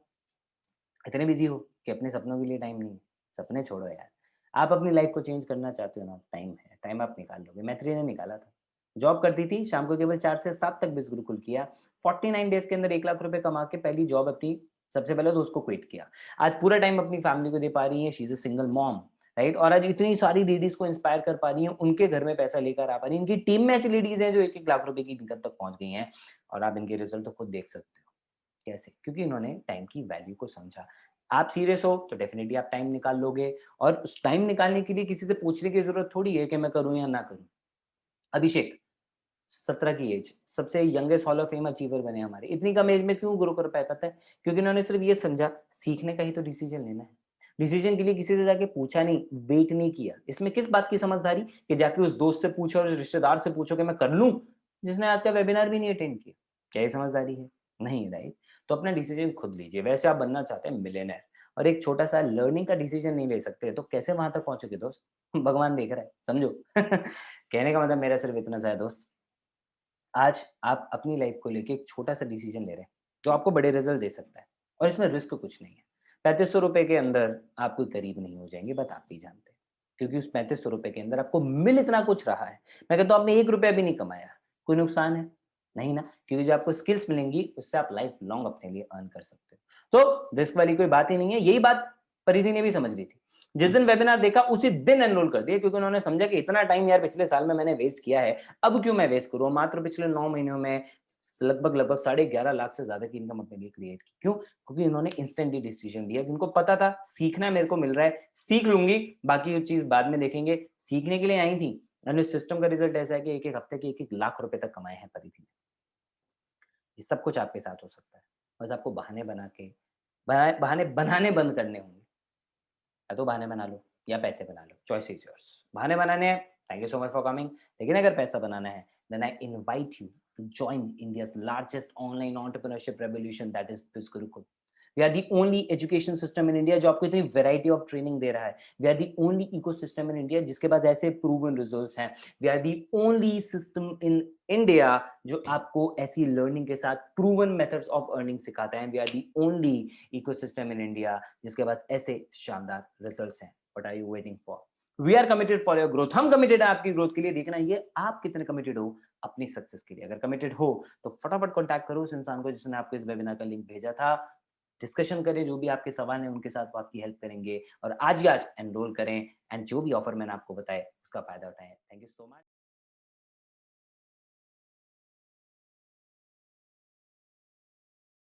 इतने बिज़ी हो कि अपने सपनों के लिए टाइम नहीं है। सपने छोड़ो यार। आप अपनी लाइफ़ को चेंज करना चाहते हो ना, टाइम है, टाइम आप निकाल लोगे। मैत्री ने निकाला था। जॉब करती थी, शाम को केवल 4 से 7 तक बिज़ गुरुकुल किया। 49 डेज़ के अंदर 1 लाख रुपए कमा के पहली जॉब अपनी, सबसे पहले तो उसको क्विट किया। आज पूरा टाइम अपनी फैमिली को दे पा रही हैं, she is a single mom, right? और आज इतनी सारी लेडीज़ को इंस्पायर कर पा रही हैं, उनके घर में पैसा लेकर आ पा रही हैं। इनकी टीम में ऐसी लेडीज़ हैं जो 1-1 लाख रुपए की इनकम तक पहुँच गई हैं, और आप इनके रिज़ल्ट तो खुद देख सकते हो। कैसे? क्योंकि इन्होंने टाइम की वैल्यू को समझा। आप सीरियस हो तो डेफ़िनिटली आप टाइम निकाल लोगे, और उस टाइम निकालने के लिए किसी से पूछने की ज़रूरत थोड़ी है कि मैं करूँ या ना करूँ। अभिषेक, 17 की एज, सबसे youngest hall of fame achiever बने हमारे। इतनी कम एज में क्यों ग्रो कर पाए पता है? क्योंकि उन्होंने सिर्फ ये समझा सीखने का ही तो डिसीजन लेना है। डिसीजन के लिए किसी से जाके पूछा नहीं, वेट नहीं किया। इसमें किस बात की समझदारी कि जाके उस दोस्त से पूछो और उस रिश्तेदार से पूछो कि मैं कर लूँ, जिसने आज का वेबिनार भी नहीं अटेंड किया। क्या ये समझदारी है? नहीं, राइट? तो अपना डिसीजन खुद लीजिए। वैसे आप बनना चाहते हैं मिलियनेयर और एक छोटा-सा लर्निंग का डिसीजन नहीं ले सकते, तो कैसे वहाँ तक पहुँचोगे दोस्त? भगवान देख रहा है, समझो। कहने का मतलब मेरा सिर्फ इतना सा है दोस्त, आज आप अपनी लाइफ को लेके एक छोटा-सा डिसीजन ले रहे हैं, जो आपको बड़े रिज़ल्ट दे सकता है और इसमें रिस्क कुछ नहीं है। ₹3500 के अंदर आप कोई गरीब नहीं हो जाएँगे, बात आप भी जानते हैं। क्योंकि उस ₹3500 के अंदर आपको मिल इतना कुछ रहा है। मैं कहता हूँ आपने ₹1 भी नहीं कमाया, कोई नुकसान है? नहीं ना, क्योंकि जो आपको स्किल्स मिलेंगी, उससे आप लाइफ लॉन्ग अपने लिए अर्न कर सकते हो। तो रिस्क वाली कोई बात ही नहीं है, यही बात परिधि ने भी समझ ली थी। जिस दिन वेबिनार देखा, उसी दिन एनरोल कर दिया क्योंकि उन्होंने समझा कि इतना टाइम यार पिछले साल में मैंने वेस्ट किया है, अब क्यों मैं वेस्ट करूँ? मात्र पिछले 9 महीनों में लगभग 11.5 लाख से ज़्यादा की इनकम अपने लिए क्रिएट की। क्यों? क्योंकि इन्होंने इंस्टेंटली डिसीजन लिया कि उनको पता था सीखना मेरे को मिल रहा है, सीख लूँगी, बाकी वो चीज़ बाद में देखेंगे। सीखने के लिए आई थी और इस सिस्टम का रिज़ल्ट ऐसा है कि 1-1 हफ्ते के 1-1 लाख रुपए तक कमाए हैं परिधि ने। ये सब कुछ आपके साथ हो सकता है। बस आपको बहाने बना के बहाने बनाने बंद करने होंगे। या तो बहाने बना लो या पैसे बना लो, चॉइस इज योर्स। बहाने बनाने हैं, thank you so much for coming. लेकिन अगर पैसा बनाना है, then I invite you to join India's largest online entrepreneurship revolution, that is biz Gurukul. We are the only education system in India जो आपको इतनी वैरायटी ऑफ ट्रेनिंग दे रहा है। We are the only ecosystem in India जिसके पास ऐसे proven results हैं। We are the only system in India जो आपको ऐसी लर्निंग के साथ प्रूवन मेथड्स ऑफ अर्निंग सिखाता है। We are the only ecosystem in India जिसके पास ऐसे शानदार रिजल्ट्स हैं। What are you waiting for? We are committed for your growth. हम कमिटेड है आपकी ग्रोथ के लिए। देखना ये आप कितने कमिटेड हो अपनी सक्सेस के लिए। अगर कमिटेड हो तो फटाफट कॉन्टैक्ट करो उस इंसान को जिसने आपको इस वेबिनार का लिंक भेजा था। डिस्कशन करें, जो भी आपके सवाल हैं उनके साथ वो आपकी हेल्प करेंगे और आज ही आज एनरोल करें एंड जो भी ऑफर मैंने आपको बताया उसका फायदा उठाएं। Thank you so much.